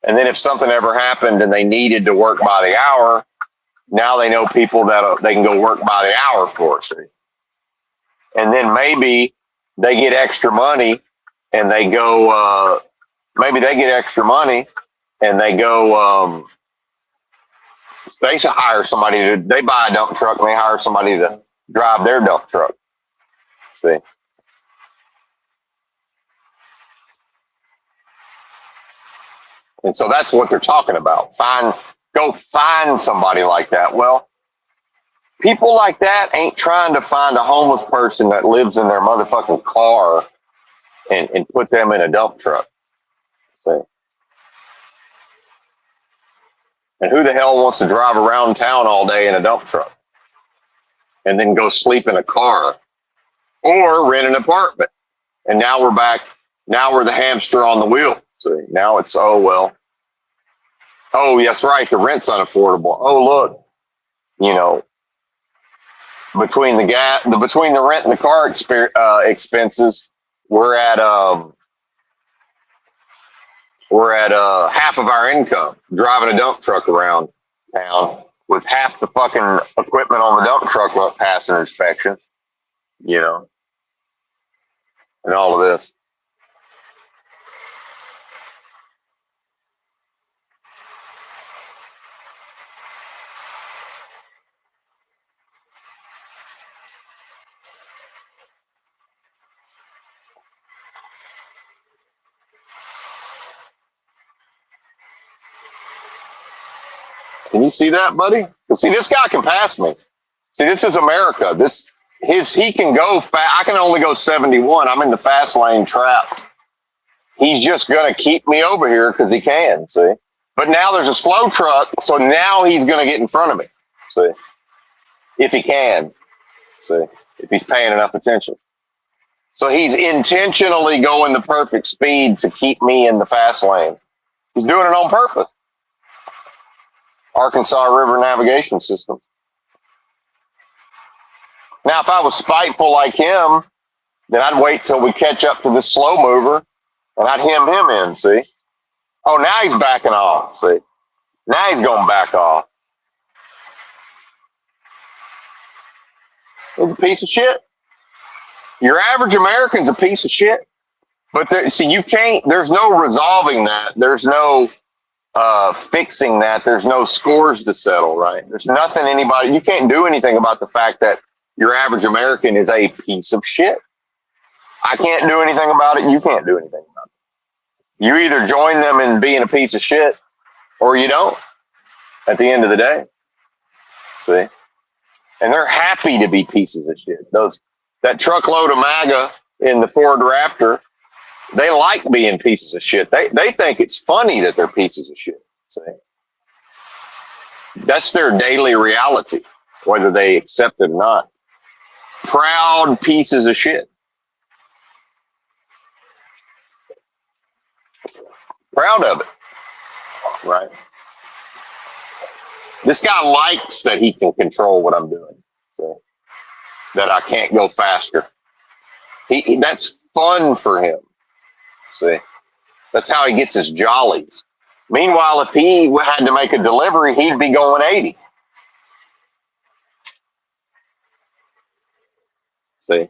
And then if something ever happened and they needed to work by the hour, now they know people that they can go work by the hour for. See? And then maybe they get extra money and they go, they should hire somebody they buy a dump truck and they hire somebody to drive their dump truck. See? And so that's what they're talking about. Go find somebody like that. Well, people like that ain't trying to find a homeless person that lives in their motherfucking car and put them in a dump truck. See? And who the hell wants to drive around town all day in a dump truck and then go sleep in a car or rent an apartment? And now we're back. Now we're the hamster on the wheel. See, now it's, oh, well, oh, that's right, the rent's unaffordable. Oh, look, between the rent and the car expenses, we're at half of our income driving a dump truck around town with half the fucking equipment on the dump truck not passing inspection, and all of this. Can you see that, buddy? See, this guy can pass me. See, this is America. He can go fast. I can only go 71. I'm in the fast lane trapped. He's just going to keep me over here because he can, see? But now there's a slow truck, so now he's going to get in front of me, see? If he can, see? If he's paying enough attention. So he's intentionally going the perfect speed to keep me in the fast lane. He's doing it on purpose. Arkansas River Navigation System. Now, if I was spiteful like him, then I'd wait till we catch up to this slow mover and I'd hem him in, see? Oh, now he's backing off, see? Now he's going back off. He's a piece of shit. Your average American's a piece of shit. But there's no resolving that. There's no fixing that. There's no scores to settle, right? There's nothing you can't do anything about the fact that your average American is a piece of shit. I can't do anything about it. You can't do anything about it. You either join them in being a piece of shit or you don't at the end of the day. See? And they're happy to be pieces of shit. That truckload of MAGA in the Ford Raptor, they like being pieces of shit. They think it's funny that they're pieces of shit. See? That's their daily reality, whether they accept it or not. Proud pieces of shit. Proud of it. Right? This guy likes that he can control what I'm doing. So, that I can't go faster. That's fun for him. See? That's how he gets his jollies. Meanwhile, if he had to make a delivery, he'd be going 80. See,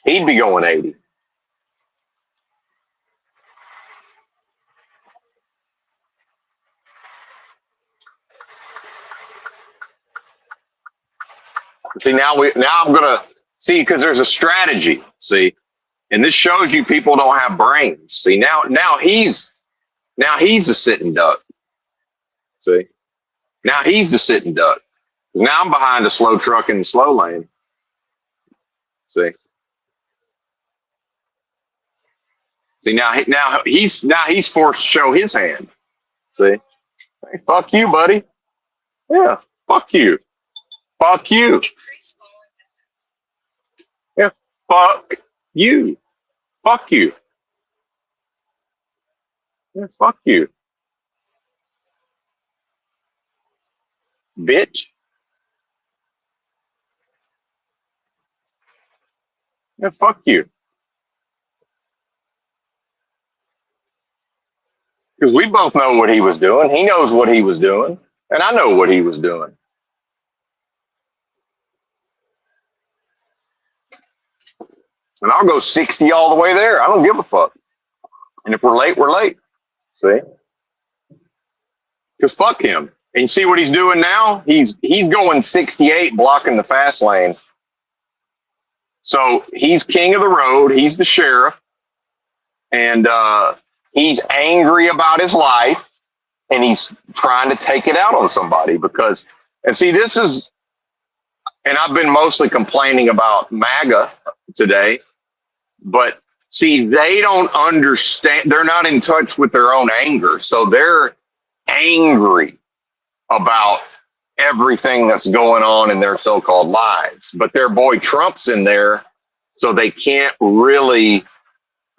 he'd be going 80. See, now I'm gonna see, because there's a strategy. See, and this shows you people don't have brains. See, now he's the sitting duck. See, now he's the sitting duck. Now I'm behind a slow truck in the slow lane. See, now he's forced to show his hand. See, hey, fuck you, buddy. Yeah, fuck you. Fuck you. Yeah, fuck you. Fuck you. Yeah, fuck you, bitch. Yeah, fuck you. Because we both know what he was doing. He knows what he was doing, and I know what he was doing. And I'll go 60 all the way there. I don't give a fuck. And if we're late, we're late. See? Because fuck him. And you see what he's doing now? He's going 68, blocking the fast lane. So he's king of the road. He's the sheriff. And he's angry about his life. And he's trying to take it out on somebody because, and see, this is, and I've been mostly complaining about MAGA today, but see, they don't understand. They're not in touch with their own anger. So they're angry about everything that's going on in their so-called lives. But their boy Trump's in there, so they can't really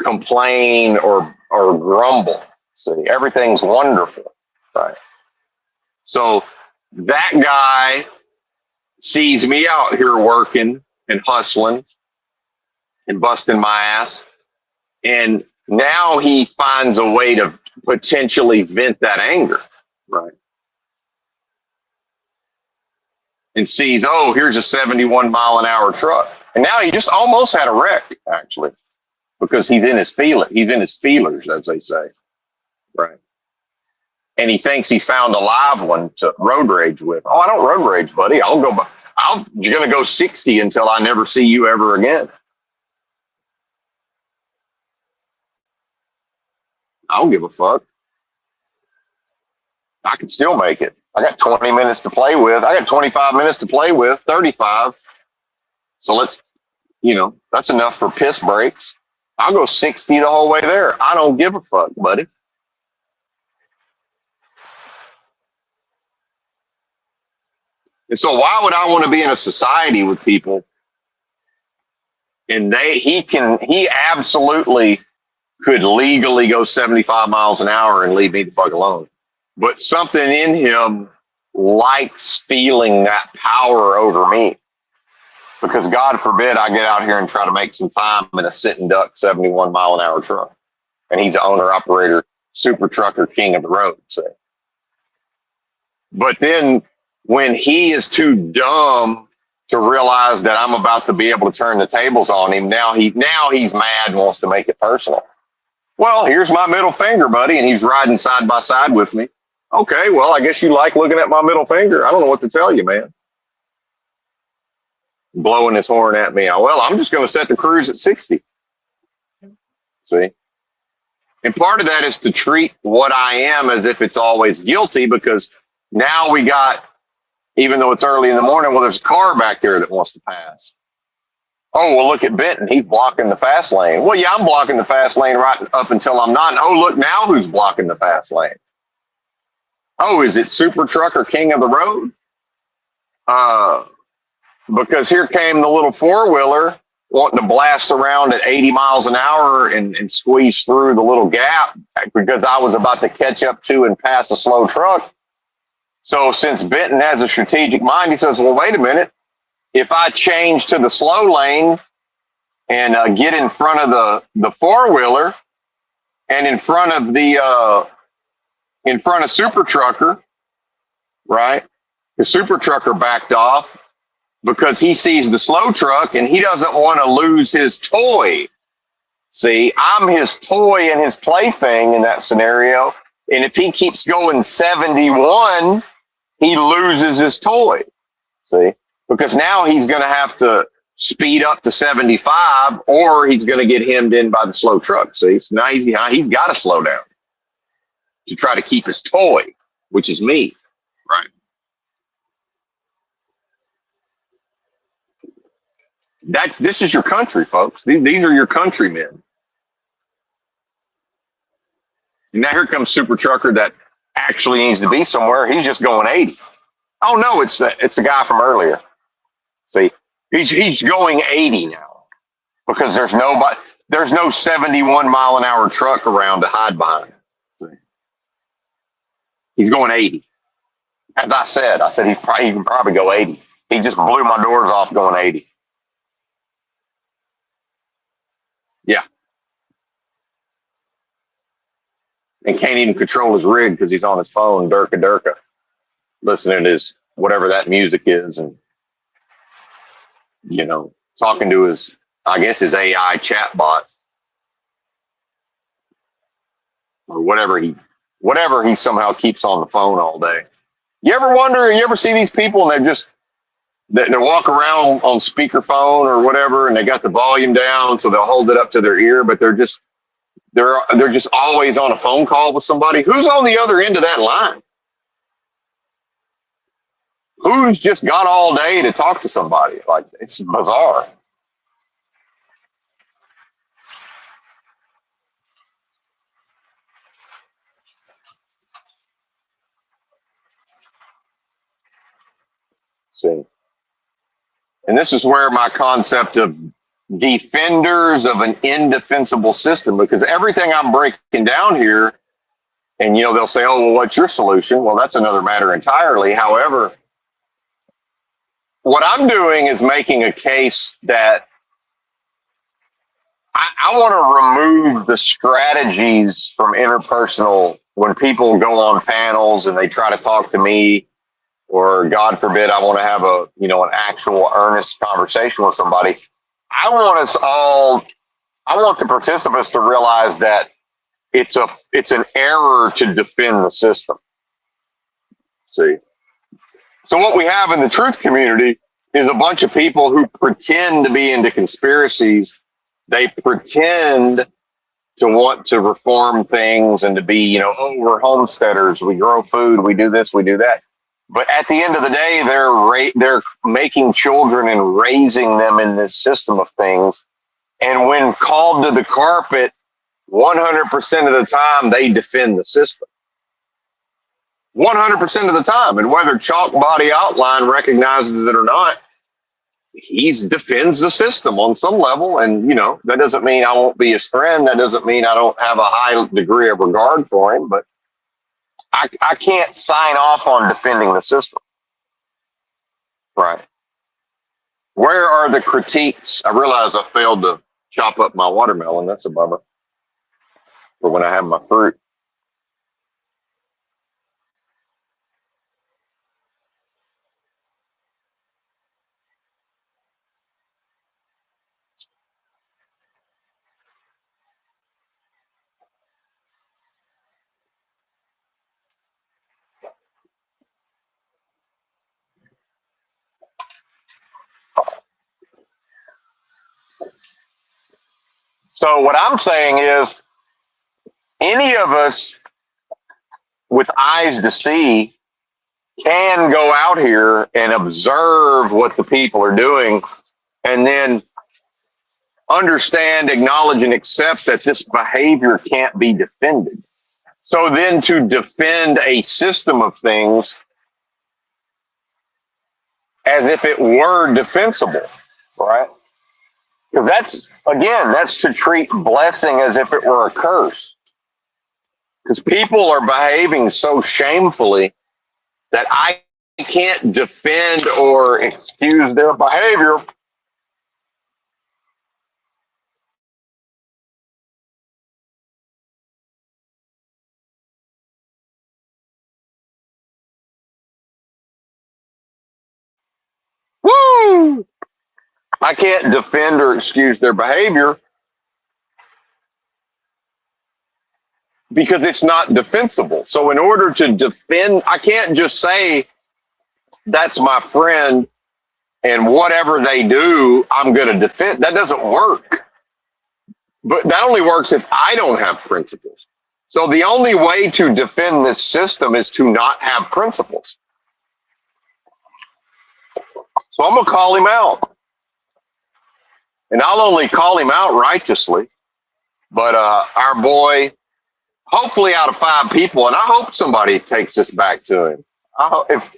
complain or grumble. See, everything's wonderful, right? So that guy sees me out here working and hustling and busting my ass. And now he finds a way to potentially vent that anger, right? And sees, oh, here's a 71-mile-an-hour truck. And now he just almost had a wreck, actually, because he's in his feelers, as they say, right? And he thinks he found a live one to road rage with. Oh, I don't road rage, buddy. I'm going to go 60 until I never see you ever again. I don't give a fuck. I can still make it. I got 20 minutes to play with. I got 25 minutes to play with, 35. So that's enough for piss breaks. I'll go 60 the whole way there. I don't give a fuck, buddy. And so why would I want to be in a society with people? And he absolutely could legally go 75 miles an hour and leave me the fuck alone. But something in him likes feeling that power over me. Because God forbid I get out here and try to make some time in a sitting duck 71-mile-an-hour truck. And he's the owner, operator, super trucker, king of the road, say. But then when he is too dumb to realize that I'm about to be able to turn the tables on him, now he's mad and wants to make it personal. Well, here's my middle finger, buddy, and he's riding side by side with me. Okay, well, I guess you like looking at my middle finger. I don't know what to tell you, man. Blowing his horn at me. Well, I'm just going to set the cruise at 60. See? And part of that is to treat what I am as if it's always guilty, because now we got, even though it's early in the morning, well, there's a car back there that wants to pass. Oh, well, look at Benton. He's blocking the fast lane. Well, yeah, I'm blocking the fast lane right up until I'm not. Oh, look, now who's blocking the fast lane? Oh, is it Super Trucker King of the Road? Because here came the little four-wheeler wanting to blast around at 80 miles an hour and squeeze through the little gap because I was about to catch up to and pass a slow truck. So since Benton has a strategic mind, he says, well, wait a minute. If I change to the slow lane and get in front of the four-wheeler and in front of Super Trucker, right? The Super Trucker backed off. because he sees the slow truck and he doesn't want to lose his toy. See, I'm his toy and his plaything in that scenario. And if he keeps going 71, he loses his toy. See, because now he's going to have to speed up to 75 or he's going to get hemmed in by the slow truck. See, so now he's got to slow down to try to keep his toy, which is me. Right. This is your country, folks. These are your countrymen. And now here comes Super Trucker that actually needs to be somewhere. He's just going 80. Oh no, it's the guy from earlier. See, he's going 80 now because there's no 71 mile an hour truck around to hide behind. See? He's going 80. As I said he can probably go 80. He just blew my doors off going 80. Yeah. And can't even control his rig because he's on his phone, Durka, listening to his whatever that music is, and talking to his AI chat bot or whatever he somehow keeps on the phone all day. You ever see these people and they walk around on speakerphone or whatever, and they got the volume down so they'll hold it up to their ear, but they're just always on a phone call with somebody. Who's on the other end of that line? Who's just got all day to talk to somebody? Like, it's bizarre. See, and this is where my concept of defenders of an indefensible system, because everything I'm breaking down here, and they'll say, oh, well, what's your solution? Well, that's another matter entirely. However, what I'm doing is making a case that I want to remove the strategies from interpersonal when people go on panels and they try to talk to me, or God forbid, I want to have an actual earnest conversation with somebody. I want the participants to realize that it's an error to defend the system. See? So what we have in the truth community is a bunch of people who pretend to be into conspiracies. They pretend to want to reform things and to be, we're homesteaders, we grow food, we do this, we do that. But at the end of the day, they're making children and raising them in this system of things. And when called to the carpet, 100% of the time, they defend the system. 100% of the time. And whether Chalk Body Outline recognizes it or not, he defends the system on some level. And, that doesn't mean I won't be his friend. That doesn't mean I don't have a high degree of regard for him. But I can't sign off on defending the system. Right. Where are the critiques? I realize I failed to chop up my watermelon. That's a bummer for when I have my fruit. So what I'm saying is any of us with eyes to see can go out here and observe what the people are doing and then understand, acknowledge, and accept that this behavior can't be defended. So then to defend a system of things as if it were defensible, right? Because that's to treat blessing as if it were a curse. Because people are behaving so shamefully that I can't defend or excuse their behavior. Woo! I can't defend or excuse their behavior because it's not defensible. So in order to defend, I can't just say that's my friend and whatever they do, I'm going to defend. That doesn't work. But that only works if I don't have principles. So the only way to defend this system is to not have principles. So I'm going to call him out. And I'll only call him out righteously. But our boy, hopefully out of 5 people, and I hope somebody takes this back to him.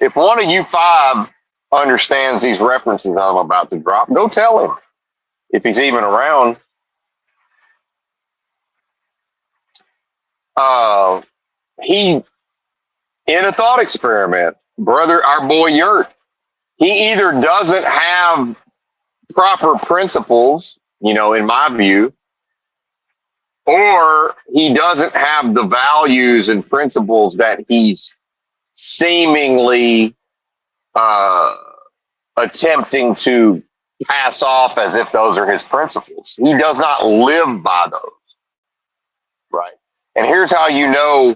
If one of you 5 understands these references I'm about to drop, go tell him if he's even around. He, in a thought experiment, brother, our boy Yurt, he either doesn't have proper principles, in my view, or he doesn't have the values and principles that he's seemingly attempting to pass off as if those are his principles. He does not live by those, right? And here's how you know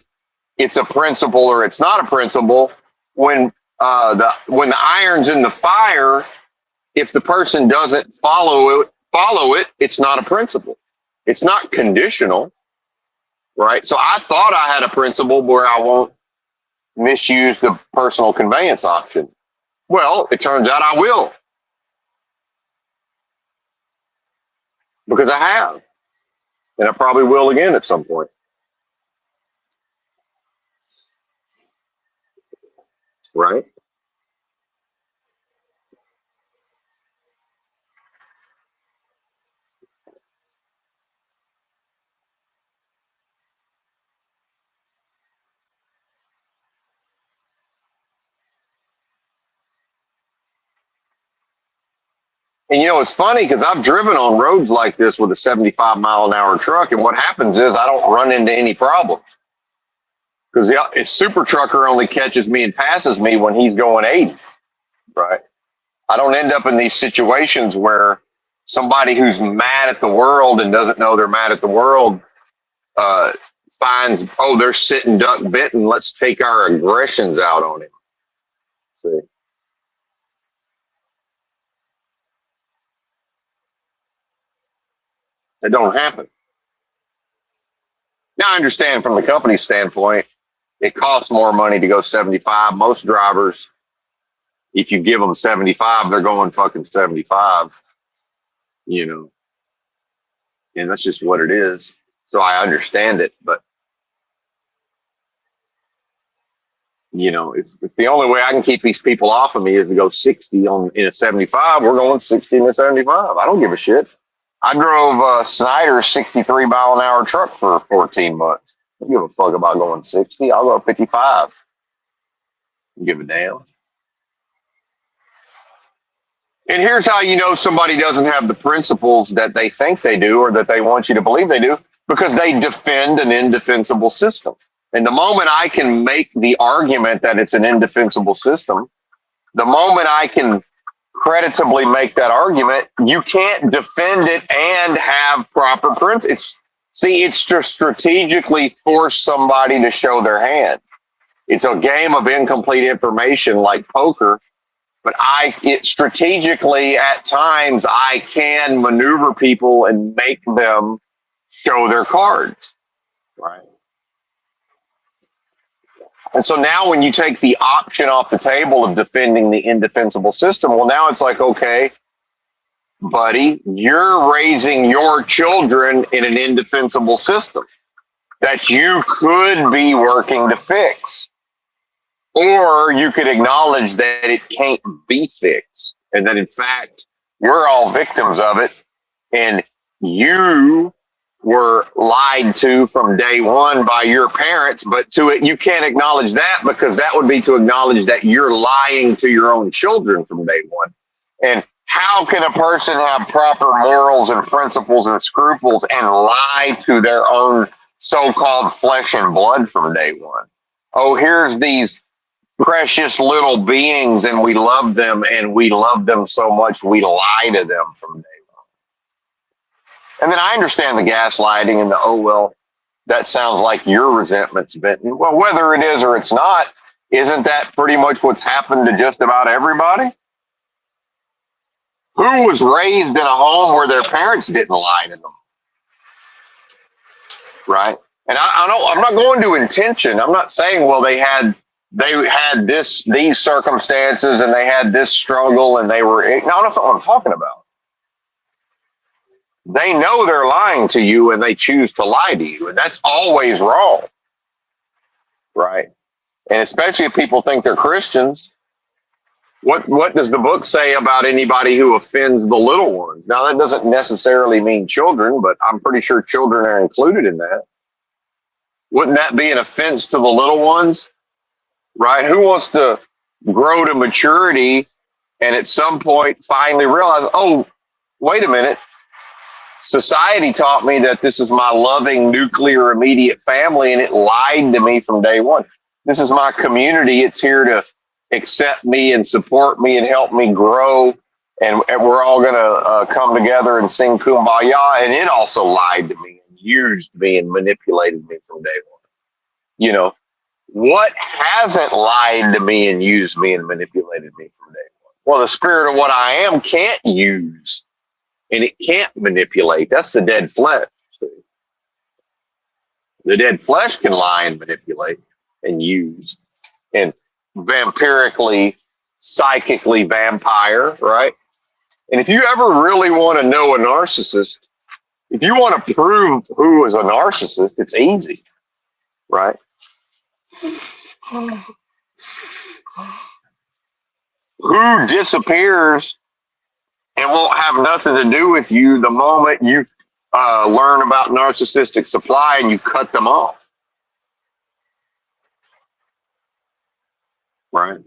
it's a principle or it's not a principle. When the iron's in the fire, if the person doesn't follow it, it's not a principle. It's not conditional, right? So I thought I had a principle where I won't misuse the personal conveyance option. Well, it turns out I will. Because I have. And I probably will again at some point. Right? And it's funny because I've driven on roads like this with a 75-mile-an-hour truck, and what happens is I don't run into any problems because the super trucker only catches me and passes me when he's going 80, right? I don't end up in these situations where somebody who's mad at the world and doesn't know they're mad at the world finds, they're sitting duck bitten, let's take our aggressions out on him. See? It don't happen. Now, I understand from the company's standpoint, it costs more money to go 75. Most drivers, if you give them 75, they're going fucking 75, and that's just what it is. So I understand it, but if the only way I can keep these people off of me is to go 60 in a 75, we're going 60 in a 75. I don't give a shit. I drove Snyder's 63-mile-an-hour truck for 14 months. I don't give a fuck about going 60. I'll go 55. Don't give a damn. And here's how you know somebody doesn't have the principles that they think they do or that they want you to believe they do, because they defend an indefensible system. And the moment I can make the argument that it's an indefensible system, the moment I can creditably make that argument, you can't defend it and have proper principles. It's to strategically force somebody to show their hand. It's a game of incomplete information like poker, but strategically at times I can maneuver people and make them show their cards, right? And so now when you take the option off the table of defending the indefensible system, well, now it's like, okay, buddy, you're raising your children in an indefensible system that you could be working to fix. Or you could acknowledge that it can't be fixed and that, in fact, we're all victims of it and you were lied to from day one by your parents, but you can't acknowledge that because that would be to acknowledge that you're lying to your own children from day one. And how can a person have proper morals and principles and scruples and lie to their own so-called flesh and blood from day one? Oh, here's these precious little beings and we love them, and we love them so much we lie to them from day one. And then I understand the gaslighting and the, oh, well, that sounds like your resentment's bitten. Well, whether it is or it's not, isn't that pretty much what's happened to just about everybody? Who was raised in a home where their parents didn't lie to them? Right? And I don't, I'm not going to intention. I'm not saying, well, they had these circumstances and they had this struggle and they were, no, that's not what I'm talking about. They know they're lying to you and they choose to lie to you, and that's always wrong. Right? And especially if people think they're Christians. What does the book say about anybody who offends the little ones? Now, that doesn't necessarily mean children, but I'm pretty sure children are included in that. Wouldn't that be an offense to the little ones? Right? Who wants to grow to maturity and at some point finally realize, oh, wait a minute. Society taught me that this is my loving nuclear immediate family, and it lied to me from day one. This is my community. It's here to accept me and support me and help me grow. And we're all going to come together and sing Kumbaya. And it also lied to me and used me and manipulated me from day one. You know, what hasn't lied to me and used me and manipulated me from day one? Well, the spirit of what I am can't use and it can't manipulate. That's the dead flesh. See? The dead flesh can lie and manipulate and use and vampirically, psychically vampire, right? And if you ever really want to know a narcissist, if you want to prove who is a narcissist, it's easy, right? Who disappears and won't have nothing to do with you the moment you learn about narcissistic supply and you cut them off, right?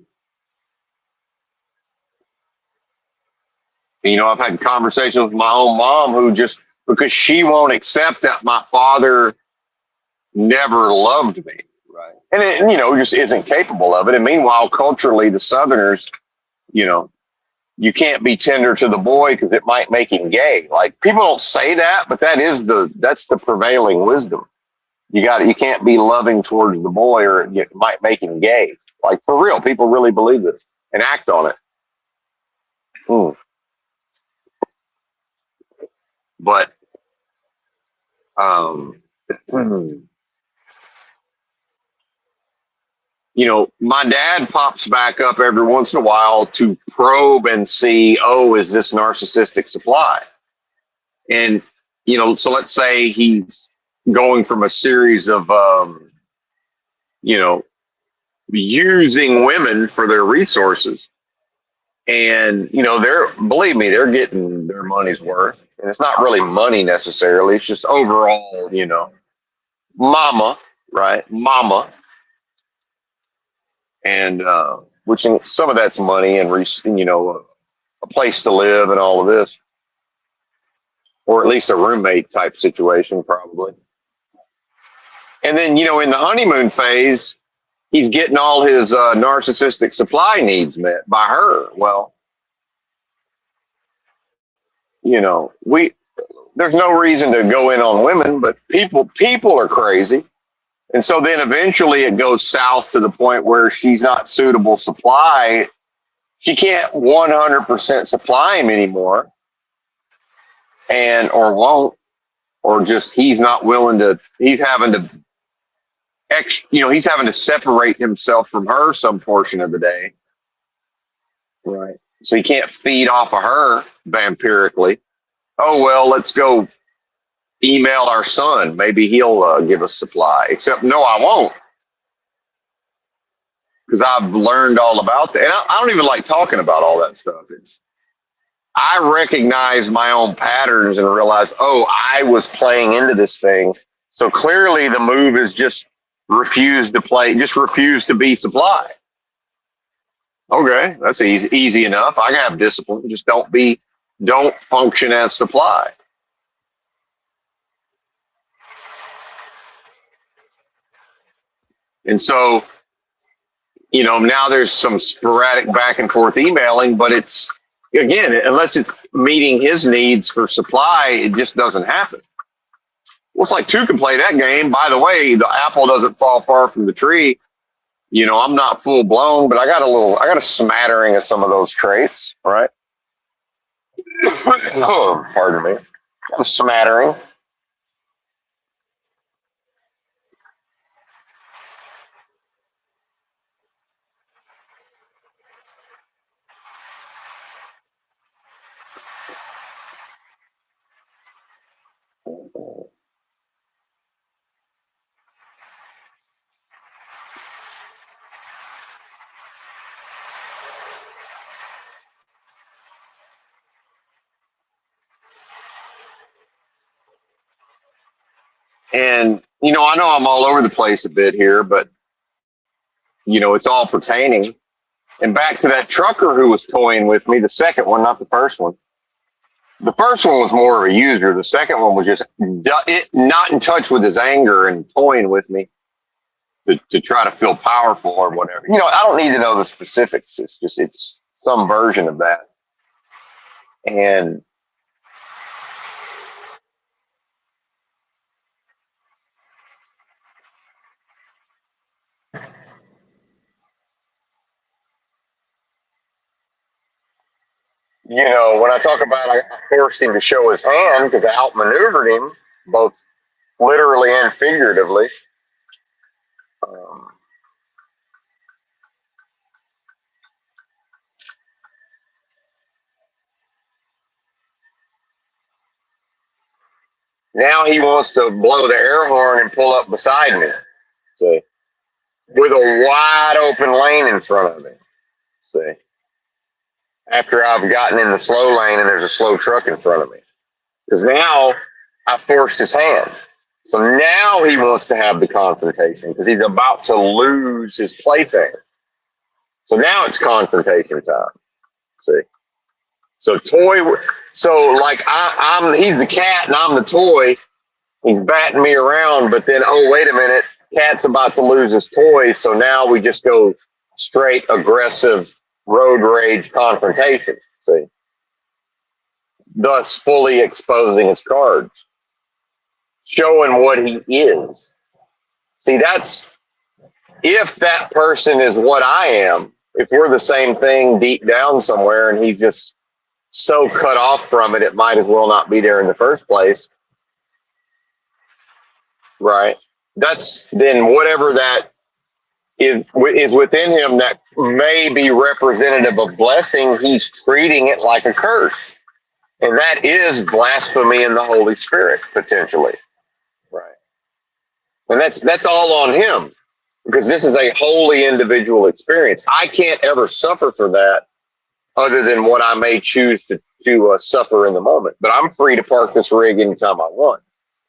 You know, I've had conversations with my own mom who just, because she won't accept that my father never loved me, right? And it, you know, just isn't capable of it. And meanwhile, culturally, the Southerners, you know, you can't be tender to the boy because it might make him gay. Like, people don't say that, but that's the prevailing wisdom. You can't be loving towards the boy or it might make him gay. Like, for real, people really believe this and act on it. But, you know, my dad pops back up every once in a while to probe and see, oh, is this narcissistic supply? And, you know, so let's say he's going from a series of, you know, using women for their resources. And, you know, believe me, they're getting their money's worth. And it's not really money necessarily. It's just overall, you know, mama, right? Mama. And which some of that's money and you know, a place to live and all of this, or at least a roommate type situation probably. And then, you know, in the honeymoon phase, he's getting all his narcissistic supply needs met by her. Well, you know, there's no reason to go in on women, but people are crazy. And so then eventually it goes south to the point where she's not suitable supply. She can't 100% supply him anymore, or won't, or just he's not willing to. He's having to, he's having to separate himself from her some portion of the day, right? So he can't feed off of her vampirically. Oh well, let's go email our son. Maybe he'll give us supply. Except, no, I won't. Because I've learned all about that. And I don't even like talking about all that stuff. I recognize my own patterns and realize, oh, I was playing into this thing. So clearly the move is just refuse to be supply. Okay, that's easy enough. I can have discipline. Just don't function as supply. And so, Now there's some sporadic back and forth emailing, but it's, again, unless it's meeting his needs for supply, it just doesn't happen. Well, it's like two can play that game. By the way, the apple doesn't fall far from the tree. I'm not full blown, but I got a smattering of some of those traits, right? Oh, pardon me. Got a smattering. And, I know I'm all over the place a bit here, but, it's all pertaining. And back to that trucker who was toying with me, the second one, not the first one. The first one was more of a user. The second one was just not in touch with his anger and toying with me to try to feel powerful or whatever. I don't need to know the specifics. It's some version of that. And when I talk about I forced him to show his hand because I outmaneuvered him both literally and figuratively. Now he wants to blow the air horn and pull up beside me. See, with a wide open lane in front of me. See, after I've gotten in the slow lane and there's a slow truck in front of me. Because now I forced his hand. So now he wants to have the confrontation because he's about to lose his plaything. So now it's confrontation time. See? So like he's the cat and I'm the toy. He's batting me around, but then, oh, wait a minute, cat's about to lose his toy. So now we just go straight aggressive road rage confrontation. See? Thus fully exposing his cards, showing what he is. See, that's if that person is what I am, if we're the same thing deep down somewhere and he's just so cut off from it, it might as well not be there in the first place. Right? That's then whatever that is within him that may be representative of blessing, he's treating it like a curse. And that is blasphemy in the Holy Spirit, potentially. Right. And that's all on him, because this is a wholly individual experience. I can't ever suffer for that other than what I may choose to suffer in the moment. But I'm free to park this rig anytime I want.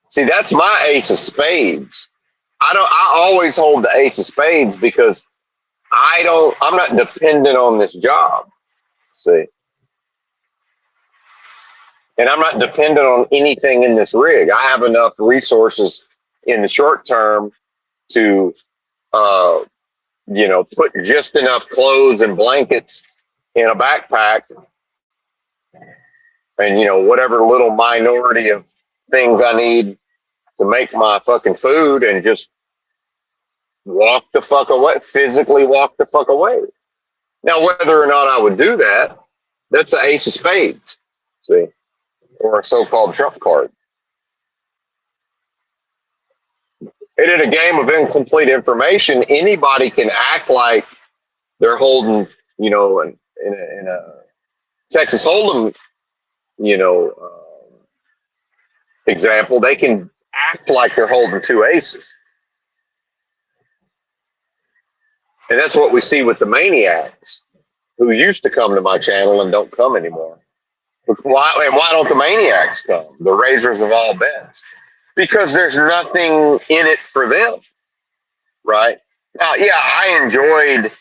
See, that's my ace of spades. I always hold the ace of spades because I'm not dependent on this job. See? And I'm not dependent on anything in this rig. I have enough resources in the short term to, put just enough clothes and blankets in a backpack and, whatever little minority of things I need to make my fucking food and just walk the fuck away, physically walk the fuck away. Now, whether or not I would do that, that's an ace of spades, see, or a so-called trump card. And in a game of incomplete information, anybody can act like they're holding, in a Texas Hold'em, example, they can act like they're holding two aces. And that's what we see with the maniacs who used to come to my channel and don't come anymore. Why don't the maniacs come? The raisers of all bets. Because there's nothing in it for them, right? Now, yeah, I enjoyed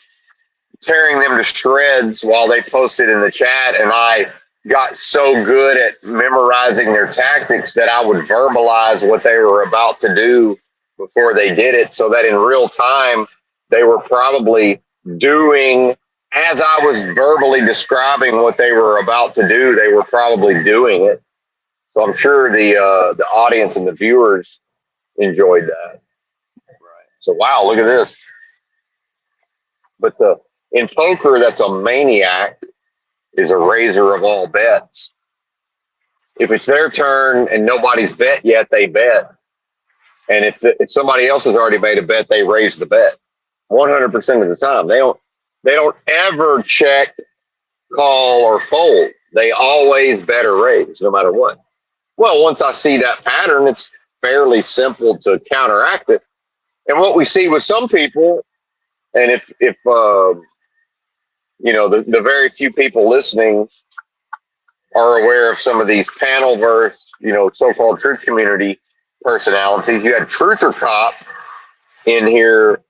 tearing them to shreds while they posted in the chat, and I got so good at memorizing their tactics that I would verbalize what they were about to do before they did it, so that in real time, they were probably doing, as I was verbally describing what they were about to do, they were probably doing it. So I'm sure the audience and the viewers enjoyed that. Right. So wow, look at this. But in poker, that's a maniac is a raiser of all bets. If it's their turn and nobody's bet yet, they bet. And if somebody else has already made a bet, they raise the bet. 100% of the time, they don't ever check, call, or fold. They always bet or raise, no matter what. Well, once I see that pattern, it's fairly simple to counteract it. And what we see with some people, and if you know, the very few people listening are aware of some of these panel verse, you know, so-called truth community personalities. You had Truther Cop in here,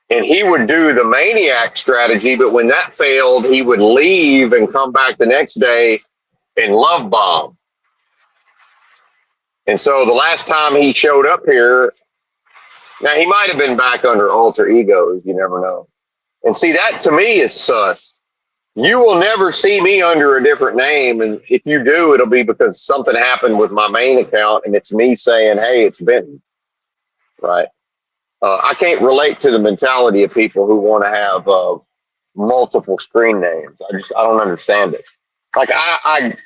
and he would do the maniac strategy, but when that failed, he would leave and come back the next day and love bomb. And so the last time he showed up here, now he might have been back under alter egos, you never know. And see, that to me is sus. You will never see me under a different name, and if you do, it'll be because something happened with my main account, and it's me saying, hey, it's Benton, right? I can't relate to the mentality of people who want to have multiple screen names. I don't understand it. Like I've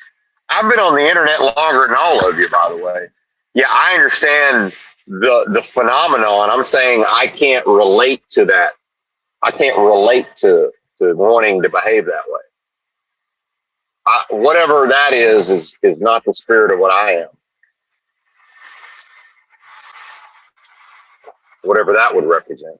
been on the internet longer than all of you, by the way. Yeah, I understand the phenomenon. I'm saying I can't relate to that. I can't relate to wanting to behave that way. Whatever that is not the spirit of what I am. Whatever that would represent.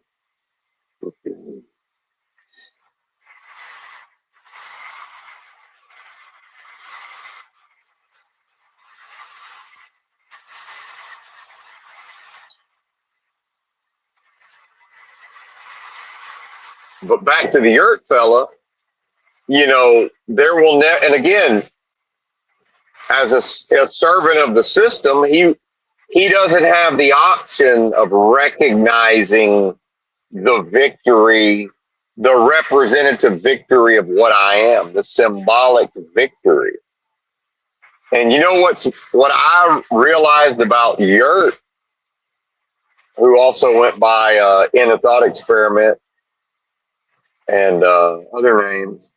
But back to the yurt fella, you know, there will never, and again, as a servant of the system, he doesn't have the option of recognizing the victory, the representative victory of what I am, the symbolic victory. And you know what I realized about Yurt, who also went by In a Thought Experiment and other names,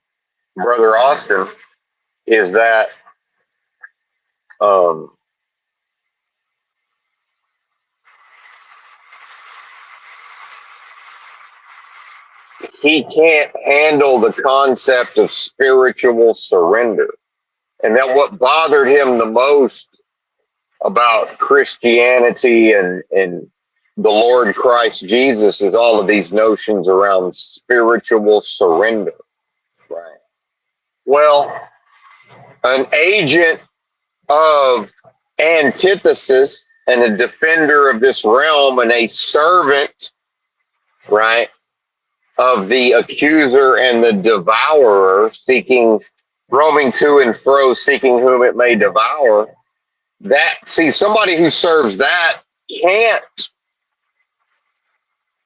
Brother Austin, is that he can't handle the concept of spiritual surrender. And that what bothered him the most about Christianity and the Lord Christ Jesus is all of these notions around spiritual surrender. Right. Well, an agent of antithesis and a defender of this realm and a servant, right, of the accuser and the devourer, roaming to and fro, seeking whom it may devour. Somebody who serves that can't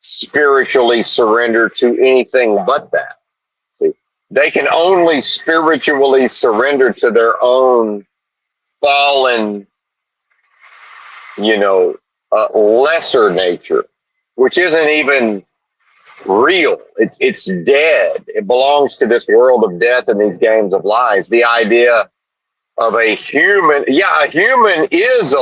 spiritually surrender to anything but that. See, they can only spiritually surrender to their own fallen, lesser nature, which isn't even real. It's dead. It belongs to this world of death and these games of lies. The idea of a human, a human is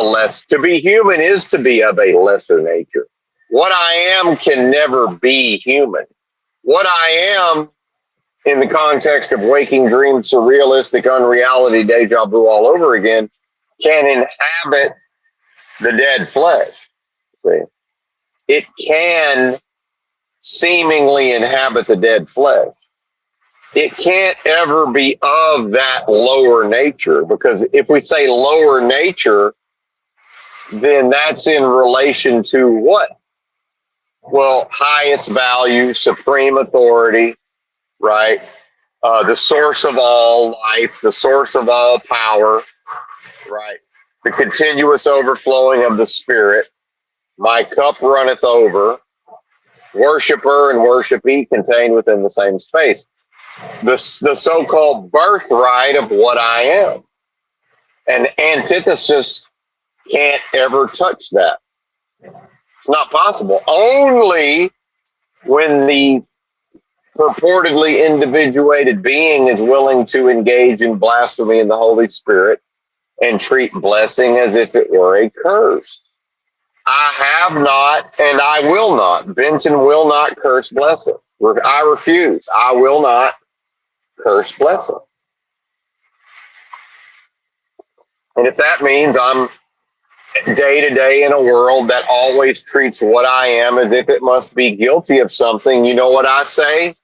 to be human is to be of a lesser nature. What I am can never be human. What I am, in the context of waking dream, surrealistic, unreality, deja vu all over again, can inhabit the dead flesh. See? It can seemingly inhabit the dead flesh. It can't ever be of that lower nature, because if we say lower nature, then that's in relation to what? Well, highest value, supreme authority, right? The source of all life, the source of all power, right? The continuous overflowing of the Spirit. My cup runneth over, worshiper and worshipee contained within the same space. The so-called birthright of what I am. And antithesis can't ever touch that. It's not possible. Only when the purportedly individuated being is willing to engage in blasphemy in the Holy Spirit and treat blessing as if it were a curse. I have not, and I will not. Benton will not curse blessing. I refuse. I will not curse blessing. And if that means I'm day to day in a world that always treats what I am as if it must be guilty of something, you know what I say?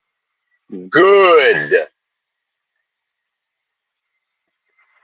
Good.